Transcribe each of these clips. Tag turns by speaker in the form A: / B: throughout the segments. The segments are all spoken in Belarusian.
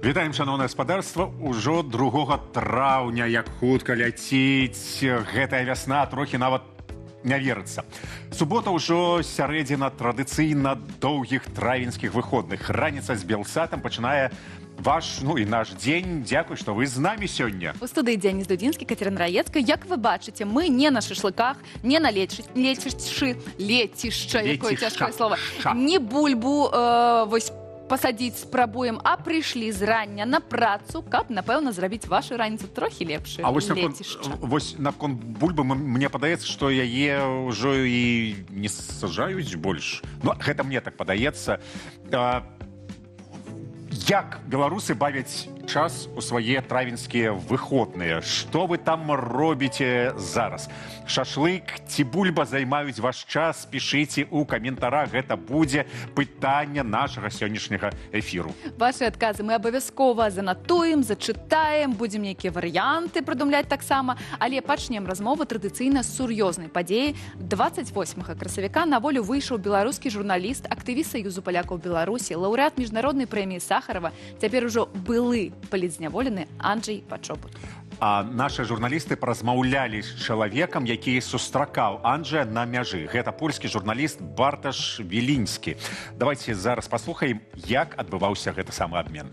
A: Вітаем, шановнае гаспадарства. Ужо 2 траўня, як хутка ляціць гэтая вясна, трохі нават не верыцца. Субота ўжо сярэдзіна традыцыйна доўгіх травеньскіх выходных. Раніца з Белсатам пачынае ваш, і наш дзень. Дзякуй, што вы з намі сёння.
B: У студыі Дзеніс Дудзінскі, Кацярына Раецкая. Як вы бачыце, мы не на шашлыках, не на лецішчы, якое цяжкае слова, не бульбу пасадзіць спрабуем, а прыйшлі зрання на працу, каб, напэўна, зрабіць вашу раніцу трохі лепшую.
A: А вось наконт бульбы мне падаецца, што яе ўжо і не саджаюць больш. Гэта мне так падаецца. Як беларусы бавяць час у свае травеньскія выходныя? Што вы там робіце зараз? Шашлык ці бульба займаюць ваш час? Пішыце ў каментарах, гэта будзе пытанне нашага сённяшняга эфіру.
B: Вашы адказы мы абавязкова занатуем, зачытаем, будзем нейкія варыянты прыдумляць таксама, але пачнем размову традыцыйна з сур'ёзнай падзеі. 28 красавіка на волю выйшаў беларускі журналіст, актывіст Саюзу палякаў Беларусі, лаўрэат міжнароднай прэміі Сахарова, цяпер ужо былы палітзняволены Анджэй Пачобут.
A: А нашы журналісты паразмаўлялі з чалавекам, які сустракаў Анджэя на мяжы. Гэта польскі журналіст Барташ Вілінскі. Давайте зараз паслухаем, як адбываўся гэты самы абмен.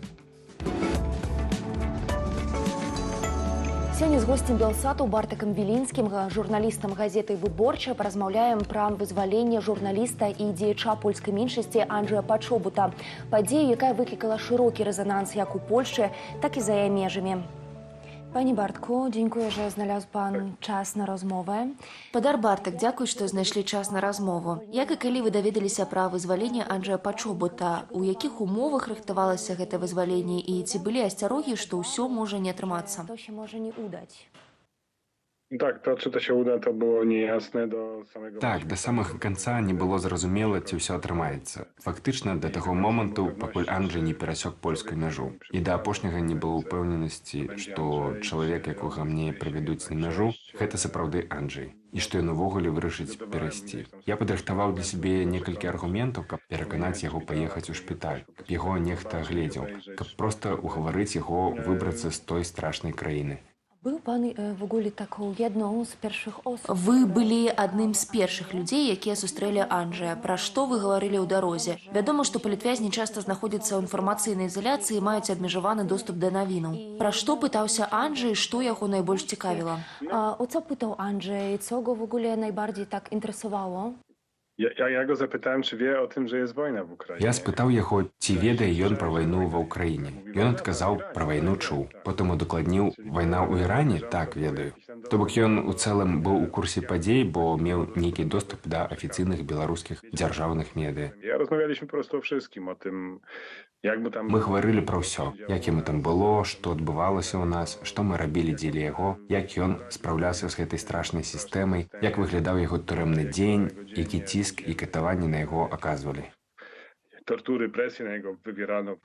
C: Сёння з госцем Белсату Бартакам Вілінскім, журналістам газеты «Выборча», паразмаўляем пра вызваленне журналіста і дзеяча польскай меншасці Анджэя Пачобута. Падзею, якая выклікала шырокі рэзананс як у Польшчы, так і за яе межамі. Пані Бартку, дзякую, що знайшов пан час на розмову.
D: Падар Бартак, дзякуй, што знайшлі час на размову. Як і калі вы даведаліся пра вызваленне Анджэя Пачобута, у якіх умовах рыхтавалася гэта вызваленне і ці былі асцярогі, што ўсё можа не атрымацца?
C: To się może nie udać.
E: Так, то, czy to się uda, to było niejasne do samego...
F: Так, до самага канца не было зразумела, ці ўсё атрымаецца. Фактычна, да таго моманту, пакуль Анджэй не перасек польскую мяжу. І да апошняга не было ўпэўненасці, што чалавек, якога мне правядуць на мяжу, гэта сапраўды Анджэй. І што ён увогуле вырашыць перайсці. Я падрыхтаваў для сябе некалькі аргументаў, каб пераканаць яго паехаць у шпіталь, каб яго нехта гледзеў, каб проста угаварыць яго выбрацца з той страшнай краіны.
C: Był pan w ogóle taką jedną z pierwszych osób.
D: Вы былі адным з першых людзей, якія сустрэлі Анджэя. Пра што вы гаварылі ў дарозе? Вядома, што палітвязні часта знаходзяцца ў інфармацыйнай ізаляцыі і маюць абмежаваны доступ да навінаў. Пра што пытаўся Анджэй, што яго найбольш цікавіла?
C: O co pytał Andrzej? Co go w ogóle najbardziej tak interesowało?
E: Ja go zapytałem, czy wie o tym, że jest wojna w Ukrainie.
F: Я спытаў яго, ці ведае ён пра вайну ва ўкраіне. Ён адказаў, пра вайну чуў. Потым удакладніў, вайна ў Іране? Так, ведаю. То бок ён у цэлым быў у курсе падзей, бо меў нейкі доступ да афіцыйных беларускіх дзяржаўных медыя.
E: Rozmawialiśmy po prostu o wszystkim, o tym, jakby tam...
F: Мы гаварылі пра ўсё, як яму там было, што адбывалася ў нас, што мы рабілі дзеля яго, як ён спраўляўся з гэтай страшнай сістэмай, як выглядаў яго турэмны дзень, які ціск і катаванні на яго аказвалі.
E: Tortury, presję na jego wywierano.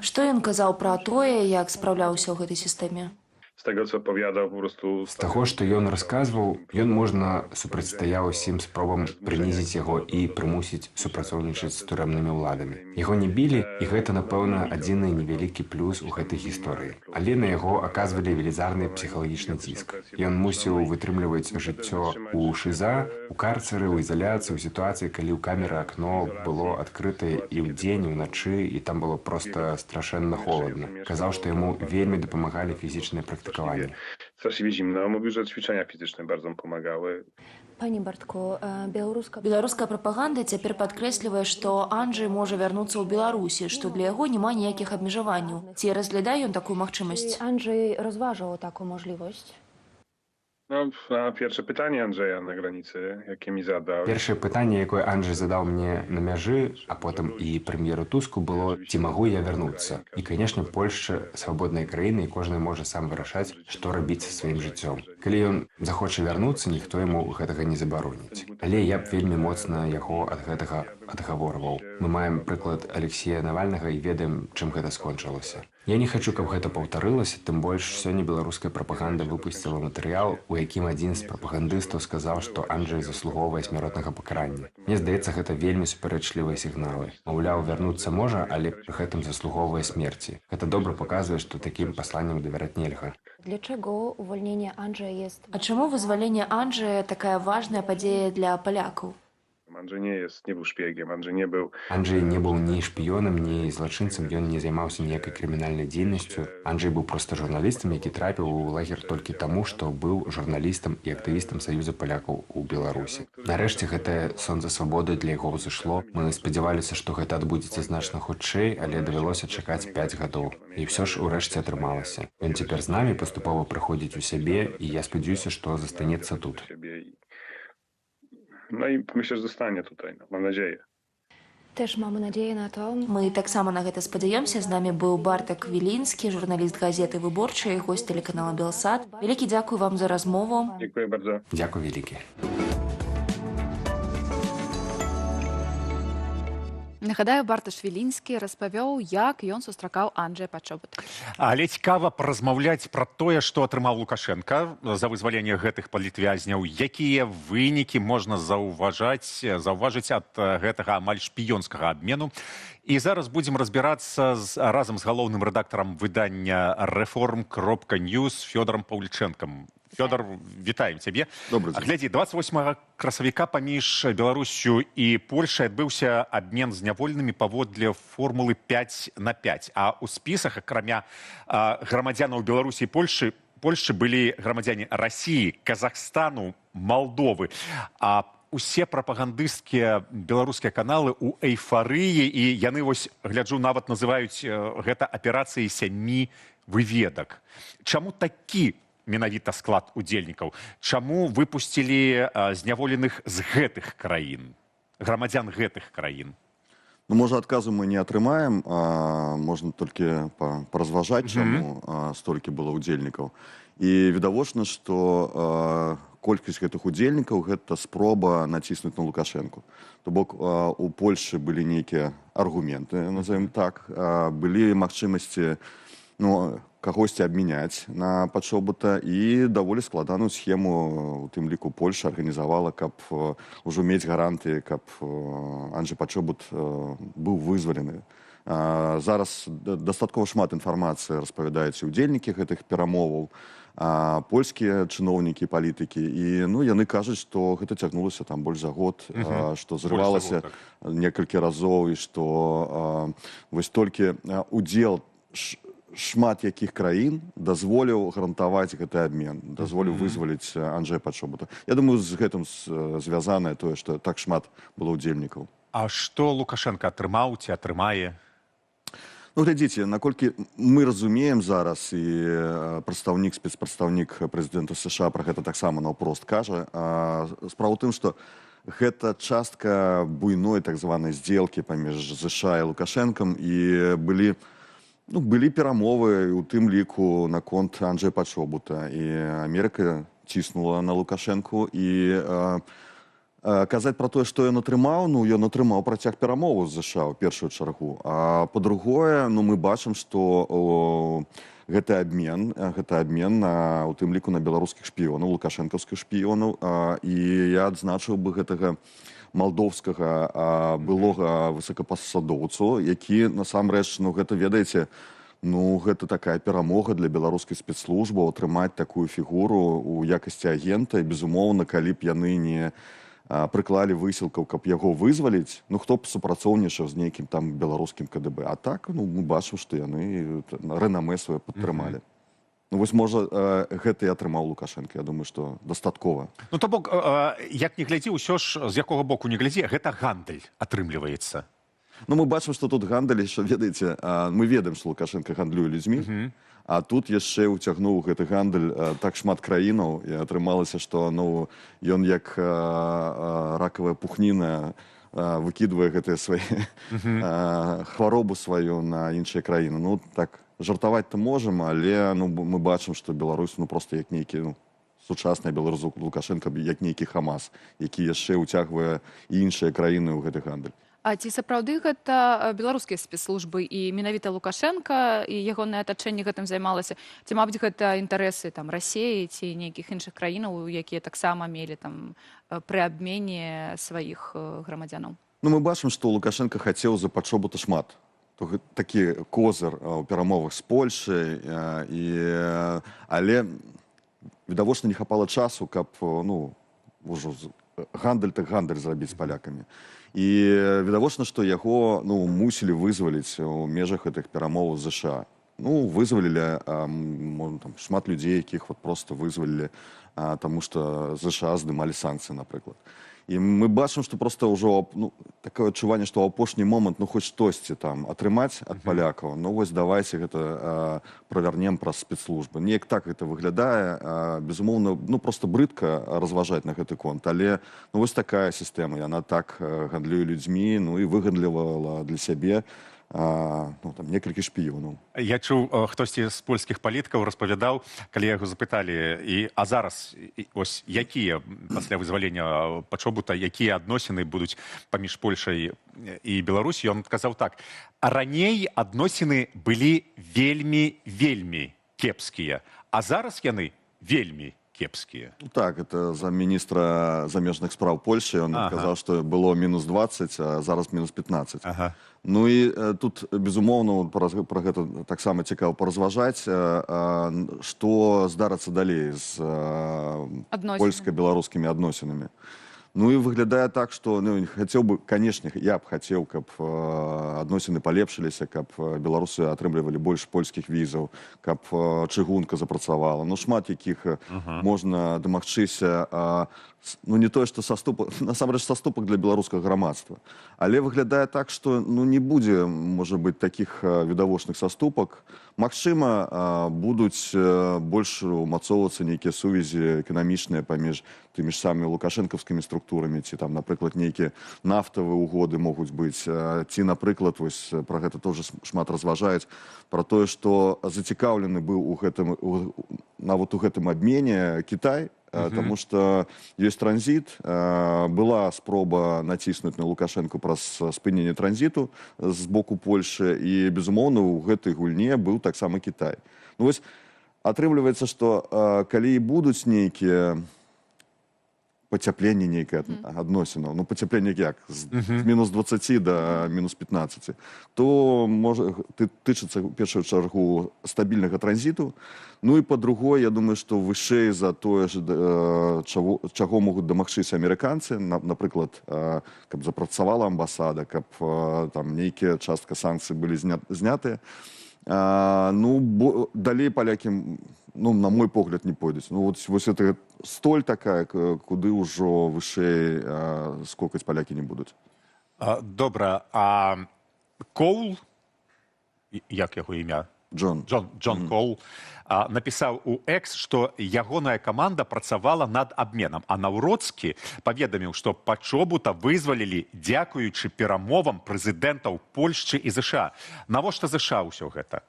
D: Што ён казаў пра тое, як спраўляўся ў гэтай сістэме?
E: Z tego, co opowiadał, po prostu...
F: З таго, што ён расказваў, ён, можна, супрацьстаяў усім спробам прынізіць яго і прымусіць супрацоўнічаць з турэмнымі ўладамі. Яго не білі, і гэта, напэўна, адзіны невялікі плюс у гэтай гісторыі. Але на яго аказвалі велізарны псіхалагічны ціск. Ён мусіў вытрымліваць жыццё ў ШІЗА, у карцеры, у ізаляцыі, у сітуацыі, калі ў камеры акно было адкрытае і ўдзень, і ўначы, і там было проста страшэнна холадна. Казаў, што яму вельмі дапамагалі фізічныя практыкаванні.
E: Straszliwie zimno. Mówił, że ćwiczenia fizyczne bardzo mu pomagały.
C: Panie Bartku,
D: Беларуская прапаганда цяпер падкрэслівае, што Анджэй можа вярнуцца ў Беларусі, што для яго няма ніякіх абмежаванняў. Ці разглядае ён такую магчымасць?
C: Andrzej rozważał taką możliwość.
E: No, na pierwsze pytanie Andrzeja na granicy, jakie mi zadał.
F: Першае пытанне, якое Анджэй задаў мне на мяжы, а потым і прэм'еру Туску, было, ці магу я вярнуцца. І, канешне, Польшча свабодная краіна, і кожны можа сам вырашаць, што рабіць са сваім жыццём. Калі ён захоча вярнуцца, ніхто яму гэтага не забароніць. Але я б вельмі моцна яго ад гэтага адгаворваў. Мы маем прыклад Алексея Навальнага і ведаем, чым гэта скончылася. Я не хачу, каб гэта паўтарылася, тым больш сёння беларуская прапаганда выпусціла матэрыял, у якім адзін з прапагандыстаў сказаў, што Анджэй заслугоўвае смяротнага пакарання. Мне здаецца, гэта вельмі супярэчлівыя сігналы. Маўляў, вярнуцца можа, але пры гэтым заслугоўвае смерці. Гэта добра паказвае, што такім пасланням давяраць нельга.
C: Для чаго увольнение Анджея есть?
D: А чаму вызваленне Анджэя такая важная падзея для палякаў?
E: Анджей не był szpiegiem, Andrzej nie był...
F: Анджэй не быў ні шпіёнам, ні злачынцам, ён не займаўся ніякай крымінальнай дзейнасцю. Анджэй быў проста журналістам, які трапіў у лагер толькі таму, што быў журналістам і актывістам Саюза палякаў у Беларусі. Нарэшце гэтае сонца свабоды для яго ўзышло. Мы спадзяваліся, што гэта адбудзецца значна хутчэй, але давялося чакаць 5 гадоў. І ўсё ж урэшце атрымалася. Ён цяпер з намі паступова прыходзіць у сябе, і я спадзяюся, што застанецца тут.
E: No i myślę, że zostanie tutaj, no, mam nadzieję.
C: Też mamy nadzieję na to.
D: Мы таксама на гэта спадзяёмся. З намі быў Бартак Вілінскі, журналіст газеты «Выборчая» і госць тэлеканала «Белсат». Вялікі дзякуй вам за размову.
E: Dziękuję bardzo.
F: Дзякуй вялікі.
B: Нагадаю, Барташ Вілінскі распавёў, як ён сустракаў Анджэя Пачобута.
A: Але цікава паразмаўляць пра тое, што атрымаў Лукашенка за вызваленне гэтых палітвязняў, якія вынікі можна заўважыць ад гэтага амаль шпіёнскага абмену. І зараз будзем разбірацца разам з галоўным рэдактарам выдання «Рэформ.Ньюс» Фёдорам Паўлічэнкам. Фёдор, вітаем цябе.
G: Добрый день.
A: Глядзі, 28 красавіка паміж Беларусю і Польшай адбыўся абмен зняволенымі паводле формулы 5/5. А ў спісах, акрамя грамадзянаў Беларусі і Польшчы былі грамадзяне Расіі, Казахстану, Малдовы. А усе прапагандысцкія беларускія каналы ў эйфарыі, і яны, вось, гляджу, нават называюць гэта аперацыяй 7 выведак. Чаму такі менавіта склад удзельнікаў? Чаму выпусцілі зняволеных з гэтых краін, грамадзян гэтых краін?
G: Ну, можа, адказу мы не атрымаем, можна толькі паразважаць, чаму столькі было удзельнікаў. І відавочна, што колькасць гэтых удзельнікаў гэта спроба націснуць на Лукашэнку. То бок у Польшы былі нейкія аргументы, назовем так, былі магчымасці, ну, кагосьці абмяняць на Пачобута, і даволі складаную схему, у тым ліку Польша арганізавала, каб ужо мець гаранты, каб Анджэй Пачобут быў вызвалены. Зараз дастаткова шмат інфармацыі распавядаюць удзельнікі гэтых перамоваў, польскія чыноўнікі, палітыкі, і ну, яны кажуць, што гэта цягнулася там больш за год, што зрывалася некалькі разоў, і што вось толькі удзел шмат якіх краін дазволіў гарантаваць гэты абмен, дазволіў вызваліць Анджэя Пачобута. Я думаю, з гэтым звязанае тое, што так шмат было ўдзельнікаў.
A: А што Лукашенко атрымаў ці атрымае?
G: Ну, глядзіце, наколькі мы разумеем зараз, і спецпрадстаўнік прэзідэнта США пра гэта таксама наўпрост кажа, справа ў тым, што гэта частка буйной так званай здзелкі паміж США і Лукашэнкам, і былі перамовы, у тым ліку наконт Анджэя Пачобута, і Амерыка ціснула на Лукашэнку, і казаць пра тое, што ён атрымаў, ну, ён атрымаў працяг перамоваў з США ў першую чаргу. А па-другое, ну, мы бачым, што гэты абмен, у тым ліку на беларускіх шпіёнаў, лукашэнкаўскіх шпіёнаў, і я адзначыў бы гэтага малдоўскага былога высокапасадоўцу, які насамрэч, ну, гэта, ведаеце, ну, гэта такая перамога для беларускай спецслужбы атрымаць такую фігуру у якасці агента, і, безумоўна, калі б яны не прыклалі высілкаў, каб яго вызваліць, ну, хто б супрацоўнічаў з нейкім там беларускім КДБ. А так, ну, мы бачым, што яны рэнамэ свае падтрымалі. Ну, вось, можа, гэта і атрымаў Лукашенко. Я думаю, што дастаткова.
A: Ну, то бок, як не глядзі, ўсё ж, з якога боку не глядзі, гэта гандаль атрымліваецца.
G: Ну, мы бачым, што тут гандаль, що, ведаеце, мы ведаем, што Лукашенко гандлюе людзьмі, а тут яшчэ ўцягнуў гэты гандаль так шмат краінаў, і атрымалася, што, ну, ён як ракавая пухніна выкідвае гэтыя свае хваробу сваю на іншыя краіны. Ну, так, жартаваць-то можам, але, ну, мы бачым, што Беларусь, ну, проста як нейкі, ну, сучасная Беларусь Лукашенко, як нейкі Хамас, які яшчэ ўцягвае і іншыя краіны ў гэты гандаль.
B: А ці сапраўды гэта беларускія спецслужбы і менавіта Лукашенко і ягонае атачэнне гэтым займалася? Ці, мабыць, гэта інтарэсы там Расіі ці нейкіх іншых краінаў, якія таксама мелі там пры абмене сваіх грамадзянаў?
G: Ну, мы бачым, што Лукашенко хацеў за пачобута шмат. Такі козыр у перамовах з Польшай, але відавочна не хапала часу, каб ўжо гандаль зрабіць з палякамі. І відавочна, што яго мусілі вызваліць у межах гэтых перамоваў з ЗША. Вызвалілі шмат людзей, якіх проста вызвалілі, таму што ЗША здымалі санкцыі, напрыклад. І мы бачым, што проста ўжо такое адчуванне, што ў апошні момант хоць штосьці там атрымаць ад палякаў, вось давайце гэта правернем праз спецслужбы. Неяк так гэта выглядае, безумоўна, проста брыдка разважаць на гэты конт, але вось такая сістэма, яна так гандлюе людзьмі, і выгандлівала для сябе некалькі шпіёнаў.
A: Я чуў, хтосьці з польскіх палітыкаў распавядаў, калі яго запыталі, а зараз ось якія пасля вызвалення пачобута, якія адносіны будуць паміж Польшай і Беларусі, ён адказаў так: а раней адносіны былі вельмі кепскія, а зараз яны вельмі кепскія.
G: Так, это замміністра замежных спраў Польши, ён адказаў, што было мінус 20, а зараз мінус 15. Ну і тут, безумоўна, пра гэта таксама цікава паразважаць, што здарыцца далей з польска-беларускімі адносінамі. Ну і выглядае так, што хацеў бы, канешне, я б хацеў, каб адносіны палепшыліся, каб беларусы атрымлівалі больш польскіх візаў, каб чыгунка запрацавала. Шмат якіх можна дамагчыся, не тое, што насамрэч саступак для беларускага грамадства. Але выглядае так, што не будзе, можа быць, такіх відавочных саступак. Магчыма, будуць больш умацоўвацца нейкія сувязі эканамічныя паміж тымі ж самымі лукашэнкаўскімі структурамі, ці там, напрыклад, нейкія нафтавыя угоды могуць быць, ці, напрыклад, вось пра гэта тоже шмат разважаюць, пра тое, што зацікаўлены быў нават у гэтым абмене Кітай, тому што ёсць транзіт, была спроба націснуць на Лукашэнку праз спыненне транзіту з боку Польшы, і, безумоўна, у гэтай гульне быў таксама Кітай. Вось атрымліваецца, што калі і будуць нейкія пацяпленне нейкае адносінаў, пацяпленне як? З мінус 20 да мінус 15, то можа тычыцца ў першую чаргу стабільнага транзіту. Ну і па-другое, я думаю, што вышэй за тое, чаго могуць дамагчыся амерыканцы, напрыклад, каб запрацавала амбасада, каб там нейкія частка санкцый былі знятыя. Далей палякі, на мой погляд, не пойдуць. Вось это столь такая, куды ўжо вышэй скокаць палякі не будуць.
A: Добра, а Коул, як яго імя? Джон Коул, напісаў у Экс, што ягоная каманда працавала над абменам, а Наўроцкі паведаміў, што пачобута вызвалілі дзякуючы перамовам прэзідэнтаў Польшчы і ЗША. Навошта ЗША ўсё гэта?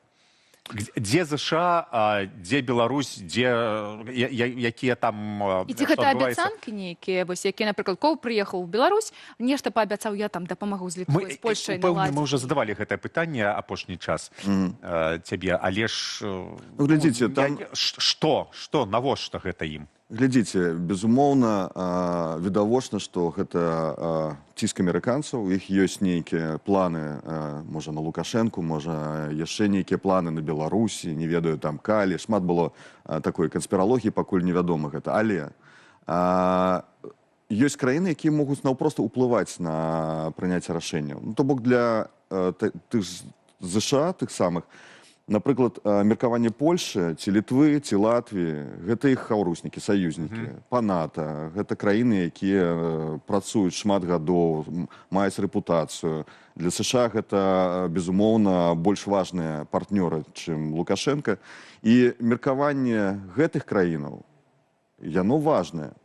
A: Дзе ЗША, дзе Беларусь, якія там...
B: І ці гэта абяцанкі нейкія, якія, напрыклад, Коул прыехаў у Беларусь, нешта паабяцаў, я там дапамагу з Літвой, з Польшай наладзіць.
A: Мы ўжо задавалі гэтае пытанне апошні час цябе, але ж...
G: Глядзіце, там...
A: Што? Навошта гэта ім?
G: Глядзіце, безумоўна, відавочна, што гэта ціск амерыканцаў, у іх ёсць нейкія планы, можа, на Лукашэнку, можа, яшчэ нейкія планы на Беларусі, не ведаю, там, калі, шмат было такой канспіралогіі, пакуль невядома гэта, але ёсць краіны, якія могуць наўпрост уплываць на прыняцце рашэнняў. То бок для тых ЗША, тых самых, напрыклад, меркаванне Польшы, ці Літвы, ці Латвіі, гэта іх хаўруснікі, саюзнікі, па НАТО, гэта краіны, якія працуюць шмат гадоў, маюць рэпутацыю. Для США гэта, безумоўна, больш важныя партнёры, чым Лукашенко. І меркаванне гэтых краінаў, яно важнае.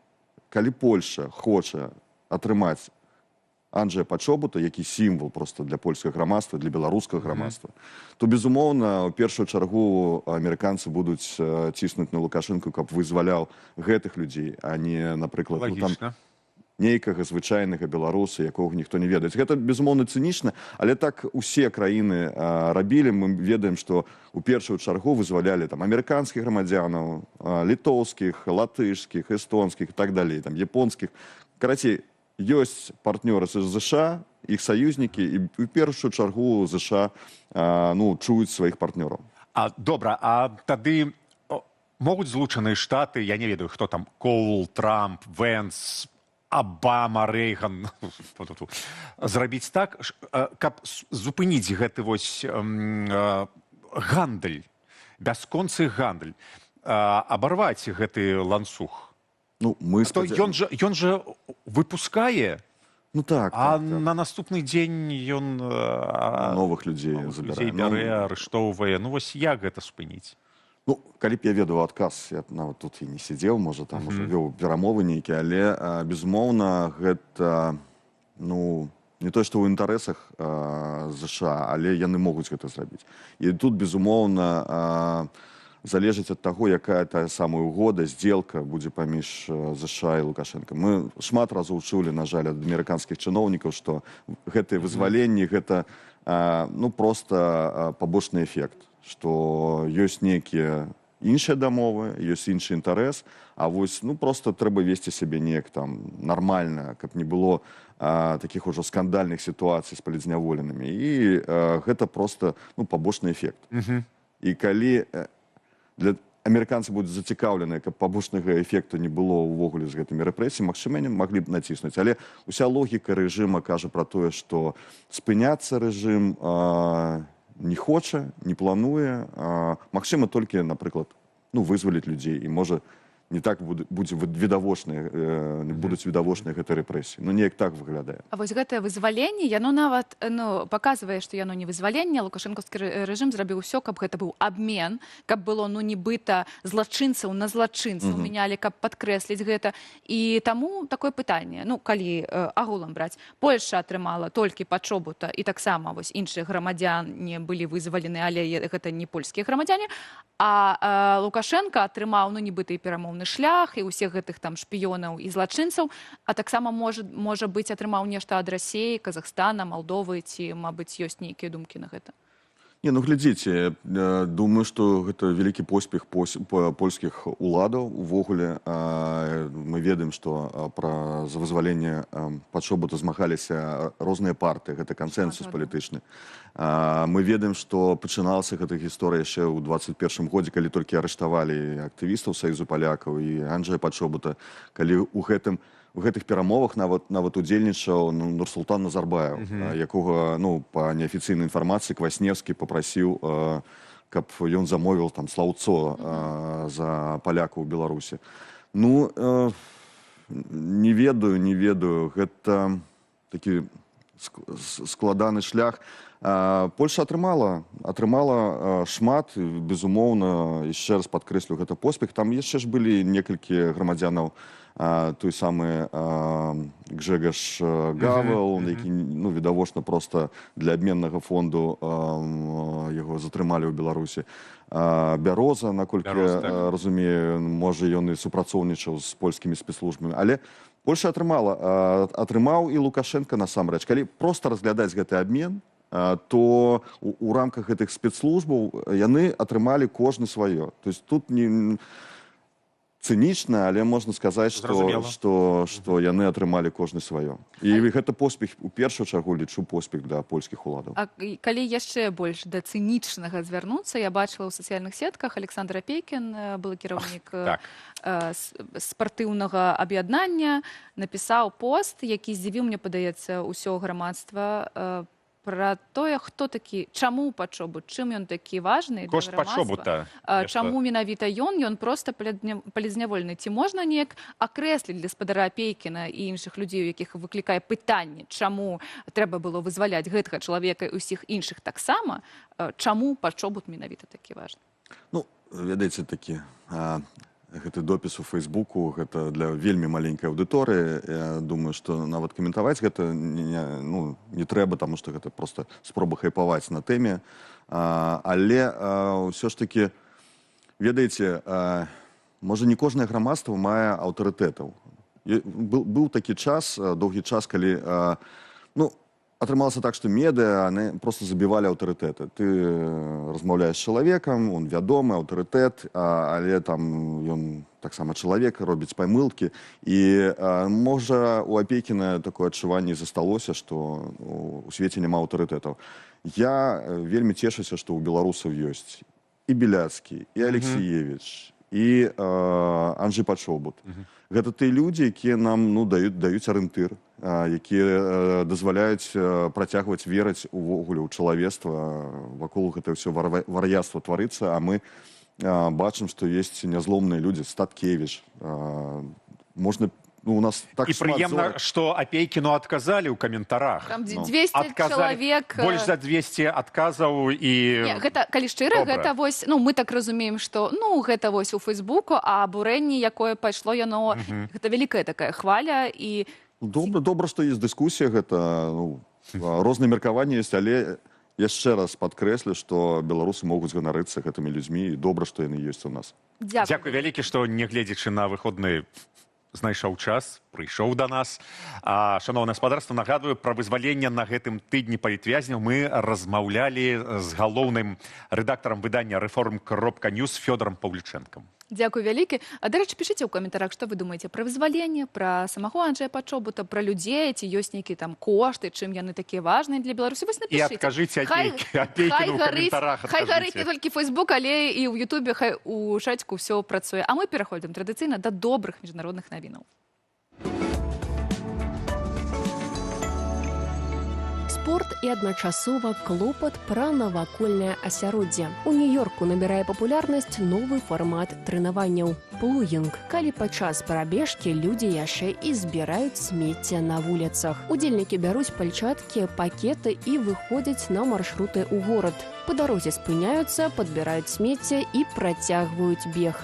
G: Калі Польша хоча атрымаць Анджэя Пачобута, які сімвал просто для польскага грамадства, для беларускага грамадства, то, безумоўна, у першую чаргу амерыканцы будуць ціснуць на Лукашэнку, каб вызваляў гэтых людзей, а не, напрыклад...
A: Лагічна.
G: нейкага звычайнага беларуса, якога ніхто не ведае. Гэта, безумоўна, цынічна, але так усе краіны рабілі. Мы ведаем, што у першую чаргу вызвалялі там амерыканскіх грамадзянаў, літоўскіх, латышскіх, эстонскіх і так далей, там японскіх. Карацей, ёсць партнёры з ЗША, іх саюзнікі, і ў першую чаргу ЗША чуюць сваіх партнёраў.
A: Добра, а тады могуць Злучаныя Штаты, я не ведаю, хто там, Коул, Трамп, Вэнс, Обама, Рейган, зрабіць так, каб зупыніць гэты вось гандаль, бясконцы гандаль, абарваць гэты ланцуг. Ён жа выпускае, на наступны дзень ён
G: новых людзей
A: бярэ, арыштоўвае. Ну вось як гэта спыніць?
G: Калі б я ведаў адказ, я нават тут і не сидзеў, можа, там ужо вёў перамовы нейкія, але, безумоўна, гэта, не то, што ў інтарэсах ЗША, але яны могуць гэта зрабіць. І тут, безумоўна, залежыць ад таго, якая тая самая угода, здзелка будзе паміж ЗША і Лукашенко. Мы шмат разоў чулі, на жаль, ад амерыканскіх чыноўнікаў, што гэтыя вызваленні, гэта проста пабочны эфект, што ёсць нейкія іншыя дамовы, ёсць іншы інтарэс, а вось проста трэба весці сябе неяк там нармальна, каб не было такіх ужо скандальных сітуацый з палізняволенымі. І гэта проста пабочны эфект. І калі амерыканцы будуць зацікаўленыя, каб пабочнага эфекту не было ўвогуле з гэтымі рэпрэсіямі, магчыма, маглі б націснуць. Але уся логіка рэжыма кажа пра тое, што спыняцца рэжым не хоча, не плануе. Магчыма, толькі, напрыклад, вызваліць людзей. І, можа, не так будуць відавочныя гэтыя рэпрэсіі. Неяк так выглядае.
B: А вось гэтае вызваленне, яно нават паказвае, што яно не вызваленне. Лукашэнкаўскі рэжым зрабіў усё, каб гэта быў абмен, каб было, нібыта злачынцаў на злачынцаў мянялі, каб падкрэсліць гэта. І таму такое пытанне, калі агулам браць, Польшча атрымала толькі Пачобута, і таксама вось іншыя грамадзяне былі вызвалены, але гэта не польскія грамадзяне, а Лукашенко атрымаў, нібыта і перамоўны шлях, і ўсіх гэтых там шпіёнаў і злачынцаў, а таксама, можа быць, атрымаў нешта ад Расіі, Казахстана, Малдовы, ці, мабыць, ёсць нейкія думкі на гэта?
G: Глядзіце, думаю, што гэта вялікі поспех польскіх уладаў увогуле. Мы ведаем, што за вызваленне Пачобута змагаліся розныя партыі, гэта кансэнсус палітычны. Мы ведаем, што пачыналася гэта гісторыя яшчэ ў 21 годзе, калі толькі арыштавалі актывістаў Саюзу палякаў і Анджэя Пачобута, калі ў гэтых перамовах нават удзельнічаў Нурсултан Назарбаев, якога, па неафіцыйнай інфармацыі, Квасневскі попрасіў, каб ён замовіў там слаўцо за палякаў у Беларусі. Не ведаю, гэта такі складаны шлях. Польша атрымала шмат, безумоўна, яшчэ раз падкрэслю, гэта поспех. Там яшчэ ж былі некалькі грамадзянаў, той самы Гжегаш Гавел, які, відавочна, проста для абменнага фонду яго затрымалі ў Беларусі. Бяроза, наколькі разумею, можа, ён і супрацоўнічаў з польскімі спецслужбамі. Але Польша атрымаў і Лукашенко насамрэч. Калі проста разглядаць гэты абмен, то у рамках гэтых спецслужбаў яны атрымалі кожны сваё. То есть тут не цынічна, але можна сказаць, што яны атрымалі кожны сваё. І гэта поспех, у першую чаргу лічу поспех для польскіх уладаў.
B: А калі яшчэ больш да цынічнага звярнуцца, я бачыла ў сацыяльных сетках, Александр Апейкін, былы кіраўнік спартыўнага аб'яднання, напісаў пост, які здзівіў, мне падаецца, усё грамадства, пра тое, хто такі, чаму Пачобут, чым ён такі важны для грамадства, чаму менавіта ён проста палізняволены. Ці можна неяк акрэсліць гаспадара Апейкіна і іншых людзей, у якіх выклікае пытанне, чаму трэба было вызваляць гэтага чалавека і ўсіх іншых таксама, чаму Пачобут менавіта такі важны?
G: Ведаеце, такі гэты допіс у Фейсбуку, гэта для вельмі маленькай аўдыторыі. Я думаю, што нават каментаваць гэта не трэба, таму што гэта проста спроба хайпаваць на тэме. Але ўсё ж такі, ведаеце, можа, не кожнае грамадства мае аўтарытэтаў. Был такі час, доўгі час, калі ну, атрымалася так, што медыа яны просто забівалі аўтарытэты. Ты размаўляеш з чалавекам, он вядомы, аўтарытэт, але там ён таксама чалавек, робіць памылкі. І можа у Апейкіна такое адчуванне засталося, што у свеце няма аўтарытэтаў. Я вельмі цешуся, што ў беларусаў ёсць і Беляцкі, і Алексеевич, і Анджэй Пачобут. Гэта тыя людзі, якія нам даюць арыентыр, якія дазваляюць працягваць верыць увогуле ў чалавецтва, вакол гэта ўсё вар'яцтва тварыцца, а мы бачым, што ёсць нязломныя людзі, Статкевіч. Можна у нас так
A: і прыемна, што Апейкіну адказалі ў каментарах.
B: Там 200 чалавек...
A: Больш за 200 адказаў і...
B: Не, гэта, калі шчыра, гэта вось, ну, мы так разумеем, што, ну, гэта вось у Фейсбуку, а абурэнне, якое пайшло, яно, гэта вялікая такая хваля, і...
G: Добра, што ёсць дыскусія, гэта, ну, розныя меркаванні ёсць, але яшчэ раз падкрэслю, што беларусы могуць ганарыцца гэтымі людзьмі, і добра, што яны ёсць у нас.
A: Дзякуй вялікі, што, нягледзячы на выходны, знайшоў час, прыйшоў да нас. Шановнае гаспадарства, нагадваю, пра вызваленне на гэтым тыдні палітвязняў мы размаўлялі з галоўным рэдактарам выдання Reform.News Фёдорам Паўлічэнкам.
B: Дзякуй вялікі. А, дарэчы, пішыце ў каментарах, што вы думаеце пра вызваленне, пра самого Анджэя Пачобута, пра людзей, ці ёсць нейкія там кошты, чым яны такія важныя для Беларусі. Вось напішыце.
A: І адкажыце Апейкіну ў каментарах.
B: Хай гарыць не толькі Фейсбук, але і ў Ютубе, хай у чатіку ўсё працуе. А мы пераходзім традыцыйна да добрых міжнародных навінаў.
H: Спорт і адначасова клопат пра навакольнае асяроддзе. У Нью-Йорку набірае папулярнасць новы фармат трэнаванняў – плугінг. Калі падчас прабежкі людзі яшчэ і збіраюць смецце на вуліцах. Удзельнікі бяруць пальчаткі, пакеты і выходзяць на маршруты ў горад. Па дарозе спыняюцца, падбіраюць смецце і працягваюць бег.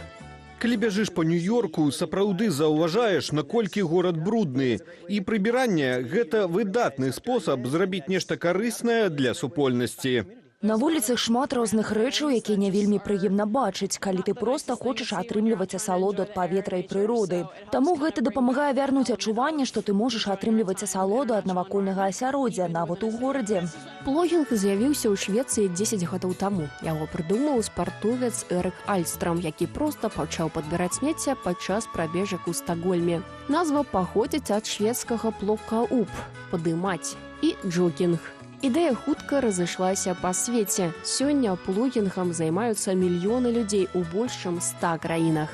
I: Калі бяжыш па Нью-Йорку, сапраўды заўважаеш, наколькі горад брудны. І прыбіранне – гэта выдатны спосаб зрабіць нешта карыснае для супольнасці.
C: На вуліцах шмат розных рэчаў, якія не вельмі прыемна бачыць, калі ты проста хочаш атрымліваць асалоду ад паветра і прыроды. Таму гэта дапамагае вярнуць адчуванне, што ты можаш атрымліваць асалоду ад навакольнага асяроддзя, нават у горадзе.
H: Плогінг з'явіўся ў Швецыі 10 гадоў таму. Яго прыдумаў спартовец Эрык Альстрам, які проста пачаў падбіраць смецце падчас прабежак у Стакгольме. Назва паходзіць ад шведскага плока-уп – падымаць і джогінг. Ідэя хутка разышлася па свеце. Сёння плугінгам займаюцца мільёны людзей у больш чым 100 краінах.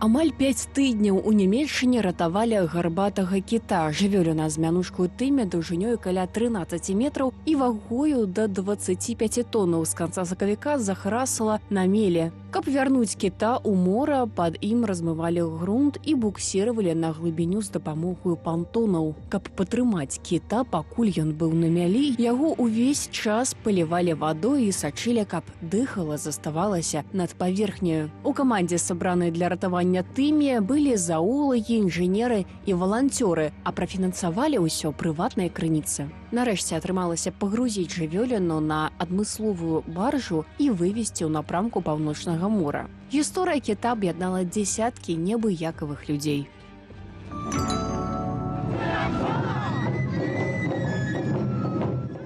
H: Амаль 5 тыдняў у Нямецчыне ратавалі гарбатага кіта. Жывёлю на змянушкую тыме даўжынёй каля 13 метраў і вагою да 25 тоннаў з канца сакавіка захрасала на меле. Каб вярнуць кіта ў мора, пад ім размывалі грунт і буксіравалі на глыбіню з дапамогаю пантонаў. Каб патрымаць кіта, пакуль ён быў на мялі, яго ўвесь час палівалі вадой і сачылі, каб дыхала заставалася над паверхняю. У камандзе, сабранай для ратавання тыме, былі заолагі, інжынеры і валанцёры, а прафінансавалі ўсё прыватныя крыніцы. Нарэшце атрымалася пагрузіць жывёліну на адмысловую баржу і вывезці ў напрамку Паўночнага мора. Гісторыя кіта аб'яднала дзесяткі неабыякавых людзей.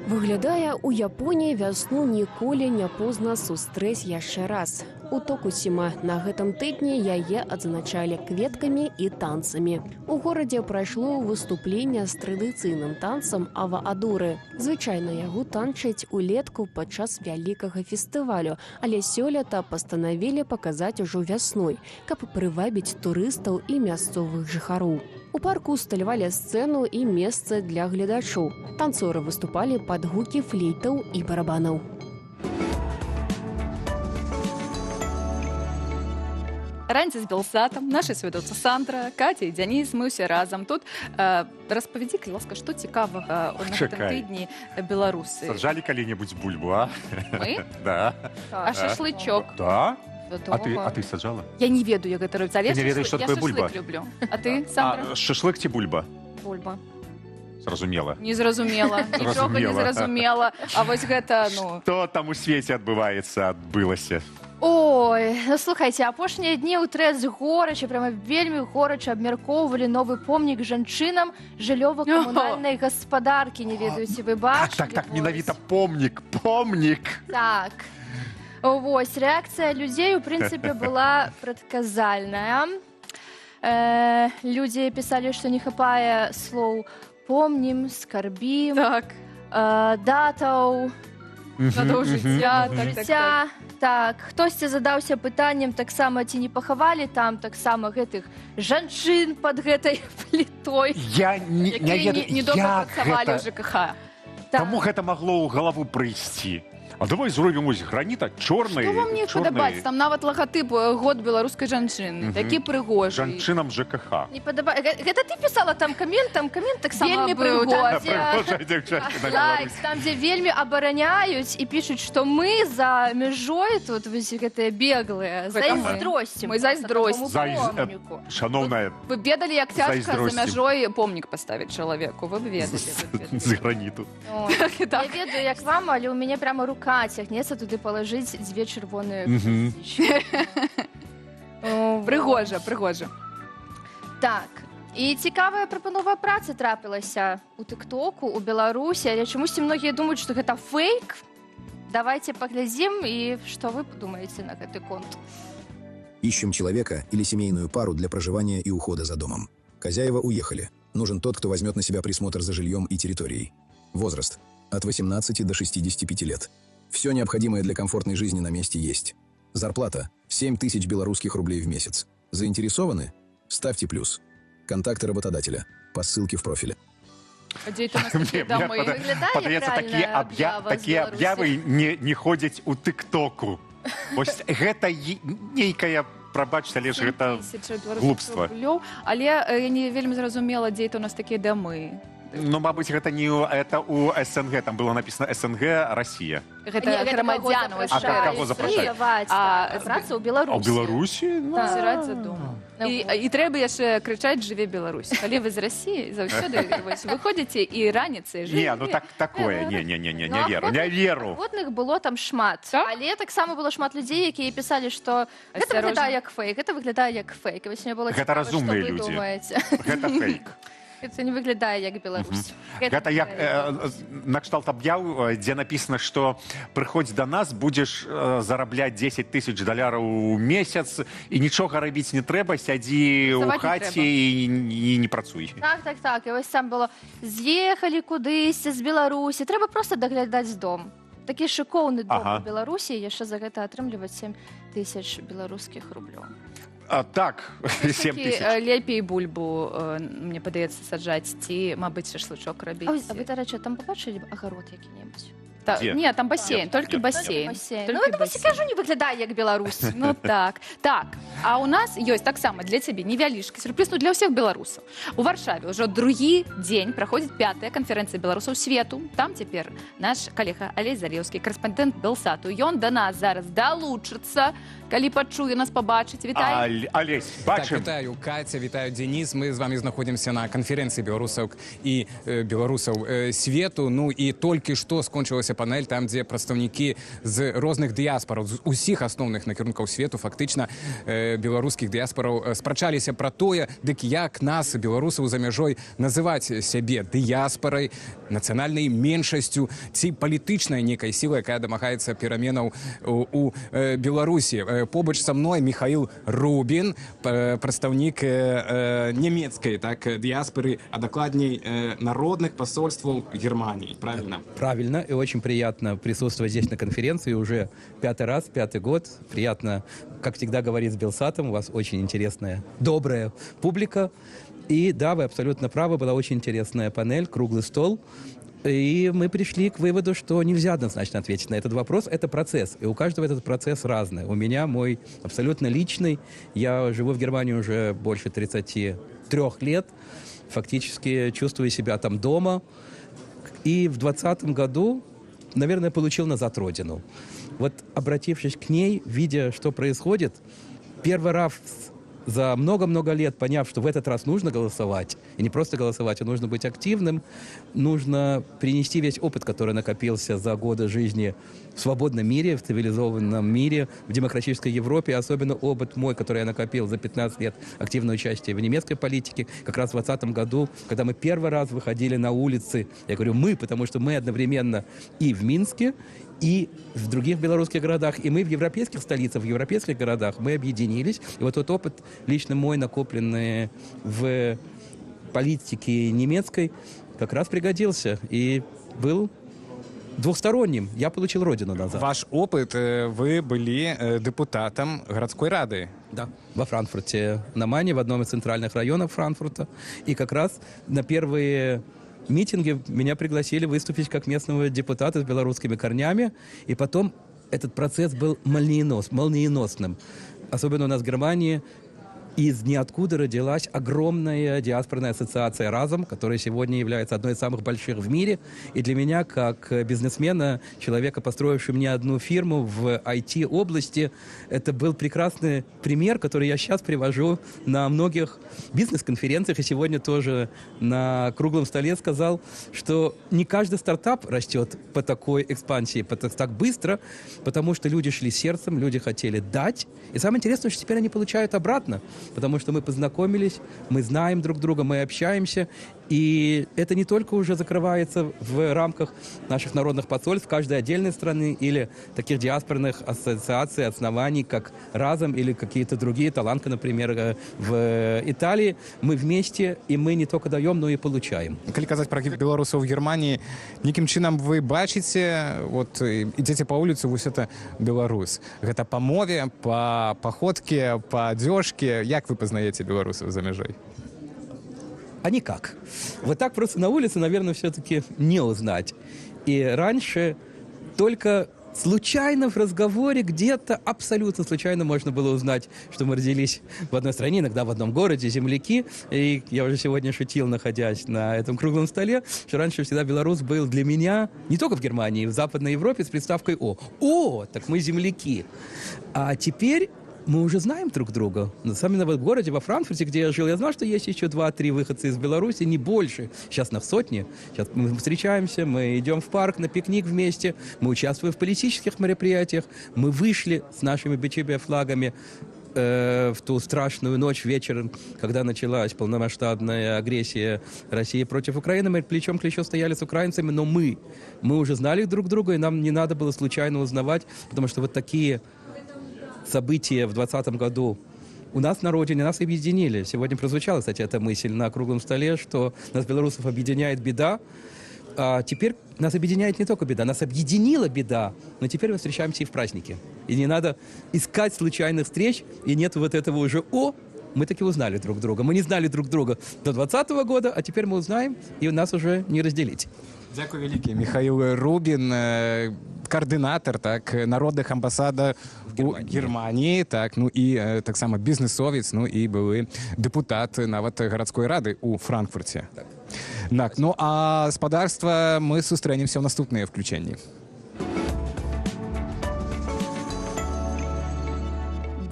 H: Выглядае, у Японіі вясну ніколі не позна сустрэць яшчэ раз. У Токусіма на гэтым тыдні яе адзначалі кветкамі і танцамі. У горадзе прайшло выступленне з традыцыйным танцам ава-адоры. Звычайна яго танчаць улетку падчас вялікага фестывалю, але сёлета пастанавілі паказаць ужо вясной, каб прывабіць турыстаў і мясцовых жыхароў. У парку усталявалі сцэну і месца для гледачоў. Танцоры выступалі пад гукі флейтаў і барабанаў.
B: Раніца з Белсатам, наша свядоца Сандра, Катя і Дзяніс, мы ўсе разам тут. Распавядзі, калі ласка, што цікавага на гэтым тыдні беларусы?
A: Саджалі калі-небудзь бульбу, а?
B: Мы?
A: Да.
B: А шашлычок?
A: Да? А ты саджала?
B: Я не ведаю, як гэта робіць, але
A: ты не ведаеш, што такое бульба?
B: Я шашлык люблю. А ты, Сандра?
A: Шашлык ці бульба?
B: Бульба.
A: Зразумела.
B: Незразумела. Нічога не зразумела. А вось гэта, ну...
A: Што там у свеце адбываецца, адбылася?
J: Ой, ну слухайте, апошнія дні ў ТРЭС горача, прямо вельмі горача абмяркоўвалі новы помнік жанчынам жыллёва-камунальнай гаспадаркі. Не ведаю, ці вы бачылі.
A: Так, менавіта помнік.
J: Так. Вось, рэакцыя людзей, у прынцыпе, была прадказальная. Людзі пісалі, што не хапае слоў «помнім», «скарбім», «датаў», «жыцця». Так, хтосьці задаўся пытаннем таксама, ці не пахавалі там таксама гэтых жанчын пад гэтай плітой.
A: Я не ведаю,
B: недобра працавалі ў ЖКХ.
A: Каму гэта магло ў галаву прыйсці? А давай зробім ось граніта чорнай.
B: Што вам не падабаецца? Там нават лагатып год беларускай жанчыны. Такі прыгожы.
A: Жанчынам ЖКХ.
J: Не падабаецца. Гэта ты пісала там камент таксама
B: вельмі
J: быў.
A: Прыгожая дзяўчатка на Беларусі.
J: Там, дзе вельмі абараняюць і пішуць, што мы за мяжой тут вось гэтыя беглыя. Зайздросцім.
B: Мы зайздросцім.
A: Шановная,
B: вы ведалі, як цяжка за мяжой помнік паставіць чалавеку? Вы б ведалі.
A: З граніту.
J: Я ведаю, як вам, але ў мяне прямо рука цягнецца туды палажыць дзве чырвоныя гвоздзічкі.
B: Прыгожа.
J: Так, і цікавая прапановая праца трапілася ў тыктоку, у Беларусі, але чамусьці многія думаюць, што гэта фейк. Давайте паглядзім, і што вы думаеце на гэты конт.
K: Ищем человека или семейную пару для проживания и ухода за домом. Хозяева уехали. Нужен тот, кто возьмет на себя присмотр за жильем и территорией. Возраст – от 18 до 65 лет. Все необходимое для комфортной жизни на месте есть. Зарплата – 7 тысяч белорусских рублей в месяц. Заинтересованы? Ставьте плюс. Контакты работодателя по ссылке в профиле.
A: Мне падаецца, такія аб'явы не ходзяць у тыктоку. Вось гэта нейкая, прабачце, але ж гэта глупства.
B: Але я не вельмі зразумела, дзе это у нас такія дамы.
A: Ну, мабыць, гэта не это у СНГ, там было написано СНГ, Россия.
B: Гэта грамадзянаў.
A: А каго запрашаць?
J: Праца ў Беларусі.
A: А ў Беларусі?
B: Назіраць за домам. І трэба яшчэ крычаць «Жыве Беларусь». Калі вы з Расіі, заўсёды выходзіце і раніцай «Жыве».
A: Не, ну такое, не веру.
J: Годных было там шмат. Але таксама было шмат людзей, якія пісалі, што гэта выглядае як фейк,
A: Гэта разумныя людзі. Гэта фейк.
J: Гэта не выглядае як Беларусь.
A: Гэта як накшталт аб'яў, дзе напісана, што прыходзь да нас, будзеш зарабляць 10 тысяч $10 у месяц, і нічога рабіць не трэба, сядзі ў хаце і не працуй.
J: Так. І вось там было, з'ехалі кудысьці з Беларусі, трэба проста даглядаць дом. Такі шыкоўны дом у Беларусі, яшчэ за гэта атрымліваць 7 тысяч беларускіх рублёў.
A: Так, 7 тысяч.
B: Лепей бульбу, мне падаецца, саджаць, ці, мабыць, шашлычок рабіць.
J: А вы, дарэчы, там побачылі агарод які-небудзь?
B: Не, там бассейн, толькі бассейн.
J: Ну, это вось, кажу, не выглядае як Беларусь.
B: Ну так. А у нас ёсць таксама для цябе невялічкі сюрпрыз, для ўсіх беларусаў. У Варшаве ўжо другі дзень праходзіць 5-я канферэнцыя беларусаў свету. Там цяпер наш калега Алесь Залеўскі, карэспандэнт Белсату. Ён да нас зараз далучыцца, калі пачуе нас пабачыць. Вітай.
A: Алесь, бачым.
L: Вітаю, Катя, вітаю, Денис. Мы з вами знаходзімся на канферэнцыі беларусаў і беларусаў свету. Ну і толькі што скончылася панель, там, дзе прадстаўнікі з розных дыяспараў, з усіх асноўных накірункаў свету, фактычна беларускіх дыяспараў спрачаліся пра тое, дык як нас, беларусаў за мяжой, называць сябе дыяспарай, нацыянальнай меншасцю, ці палітычнай некай сілай, якая дамагаецца пераменаў у Беларусі. Побач са мной Михаил Рубин, прадстаўнік нямецкай дыяспары, а дакладней народных посольстваў Германии. Правильно?
M: Правильно, и очень приятно присутствовать здесь на конференции уже 5-й раз, 5-й год. Приятно, как всегда говорит с Белсатом, у вас очень интересная, добрая публика. И да, вы абсолютно правы, была очень интересная панель, круглый стол. И мы пришли к выводу, что нельзя однозначно ответить на этот вопрос. Это процесс, и у каждого этот процесс разный. У меня мой абсолютно личный. Я живу в Германии уже больше 33 лет. Фактически чувствую себя там дома. И в 2020 году, наверное, получил назад родину. Вот обратившись к ней, видя, что происходит, первый раз за много-много лет, поняв, что в этот раз нужно голосовать, и не просто голосовать, а нужно быть активным, нужно принести весь опыт, который накопился за годы жизни в свободном мире, в цивилизованном мире, в демократической Европе, особенно опыт мой, который я накопил за 15 лет активного участия в немецкой политике, как раз в 2020 году, когда мы первый раз выходили на улицы. Я говорю «мы», потому что мы одновременно и в Минске, и в других белорусских городах, и мы в европейских столицах, в европейских городах, мы объединились. И вот тот опыт, лично мой, накопленный в политике немецкой, как раз пригодился и был двухсторонним. Я получил родину назад.
L: Ваш опыт, вы были депутатом городской рады.
M: Да, во Франкфурте на Майне, в одном из центральных районов Франкфурта. И как раз на первые митинги меня пригласили выступить как местного депутата с белорусскими корнями. И потом этот процесс был молниеносным. Особенно у нас в Германии из ниоткуда родилась огромная диаспорная ассоциация «Разом», которая сегодня является одной из самых больших в мире. И для меня, как бизнесмена, человека, построившего не одну фирму в IT-области, это был прекрасный пример, который я сейчас привожу на многих бизнес-конференциях. И сегодня тоже на круглом столе сказал, что не каждый стартап растет по такой экспансии, так быстро, потому что люди шли сердцем, люди хотели дать. И самое интересное, что теперь они получают обратно. Потому что мы познакомились, мы знаем друг друга, мы общаемся. И это не только уже закрывается в рамках наших народных посольств каждой отдельной страны или таких диаспорных ассоциаций, оснований, как «Разом» или какие-то другие, «Таланка», например, в Италии. Мы вместе, и мы не только даем, но и получаем.
L: Калі казаць пра беларусаў в Германии, неким чынам вы бачыце, вот идете по улице, вось это беларус. Гэта по мове, по походке, по одежке. Як вы познаете беларусаў за мяжой?
M: А никак. Вот так просто на улице, наверное, все-таки не узнать. И раньше только случайно в разговоре где-то, абсолютно случайно можно было узнать, что мы родились в одной стране, иногда в одном городе, земляки. И я уже сегодня шутил, находясь на этом круглом столе, что раньше всегда белорус был для меня, не только в Германии, в Западной Европе с приставкой «о». «О, так мы земляки». А теперь мы уже знаем друг друга. Особенно в городе, во Франкфурте, где я жил, я знал, что есть еще 2-3 выходца из Беларуси, не больше. Сейчас нас сотни. Сейчас мы встречаемся, мы идем в парк на пикник вместе, мы участвуем в политических мероприятиях, мы вышли с нашими БЧБ-флагами в ту страшную ночь вечером, когда началась полномасштабная агрессия России против Украины. Мы плечом к плечу стояли с украинцами, но мы уже знали друг друга, и нам не надо было случайно узнавать, потому что вот такие события в 2020 году у нас на родине нас объединили. Сегодня прозвучала, кстати, эта мысль на круглом столе, что нас, белорусов, объединяет беда. А теперь нас объединяет не только беда, нас объединила беда, но теперь мы встречаемся и в празднике. И не надо искать случайных встреч, и нет вот этого уже «о». Мы таки узнали друг друга. Мы не знали друг друга до 2020 года, а теперь мы узнаем, и нас уже не разделить.
L: Дякую великий. Михаил Рубин, координатор так народных амбасад у Германии, так, ну і так само бізнесовець, ну і були депутат нават гарадской рады у Франкфурте. Так, ну а спадарства мы сустрэнемся ў наступныя включэнні.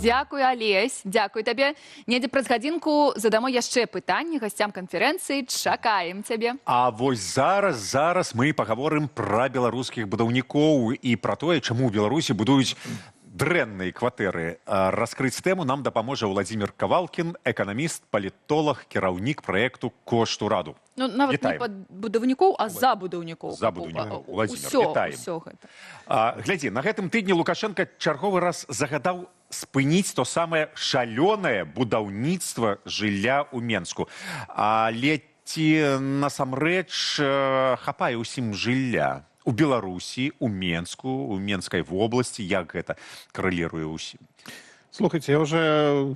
B: Дякую, Алесь, дякую табе. Недзе праз гадзінку задамо яшчэ пытанні гасцям канферэнцыі. Чакаем цябе.
A: А вось зараз мы пагаворым пра беларускіх будаўнікоў і пра тое, чаму ў Беларусі будуюць дрэнныя кватэры. Раскрыць тэму нам дапаможа Владзімир Кавалкін, эканаміст, палітолог, кіраўнік праекту «Кошт ураду».
B: Ну, нават не пад будаўнікоў, а за будаўнікоў.
A: За будаўнікоў. Владзімир, вітаем.
B: Усё гэта.
A: Глядзі, на гэтым тыдні Лукашенко чарговы раз загадаў спыніць то самае шалёнае будаўніцтва жылля ў Менску. Але ці насамрэч хапае ўсім жылля у Беларусі, у Менску, у Менскай вобласці, як гэта карэліруе ўсім?
N: Слухайте, я уже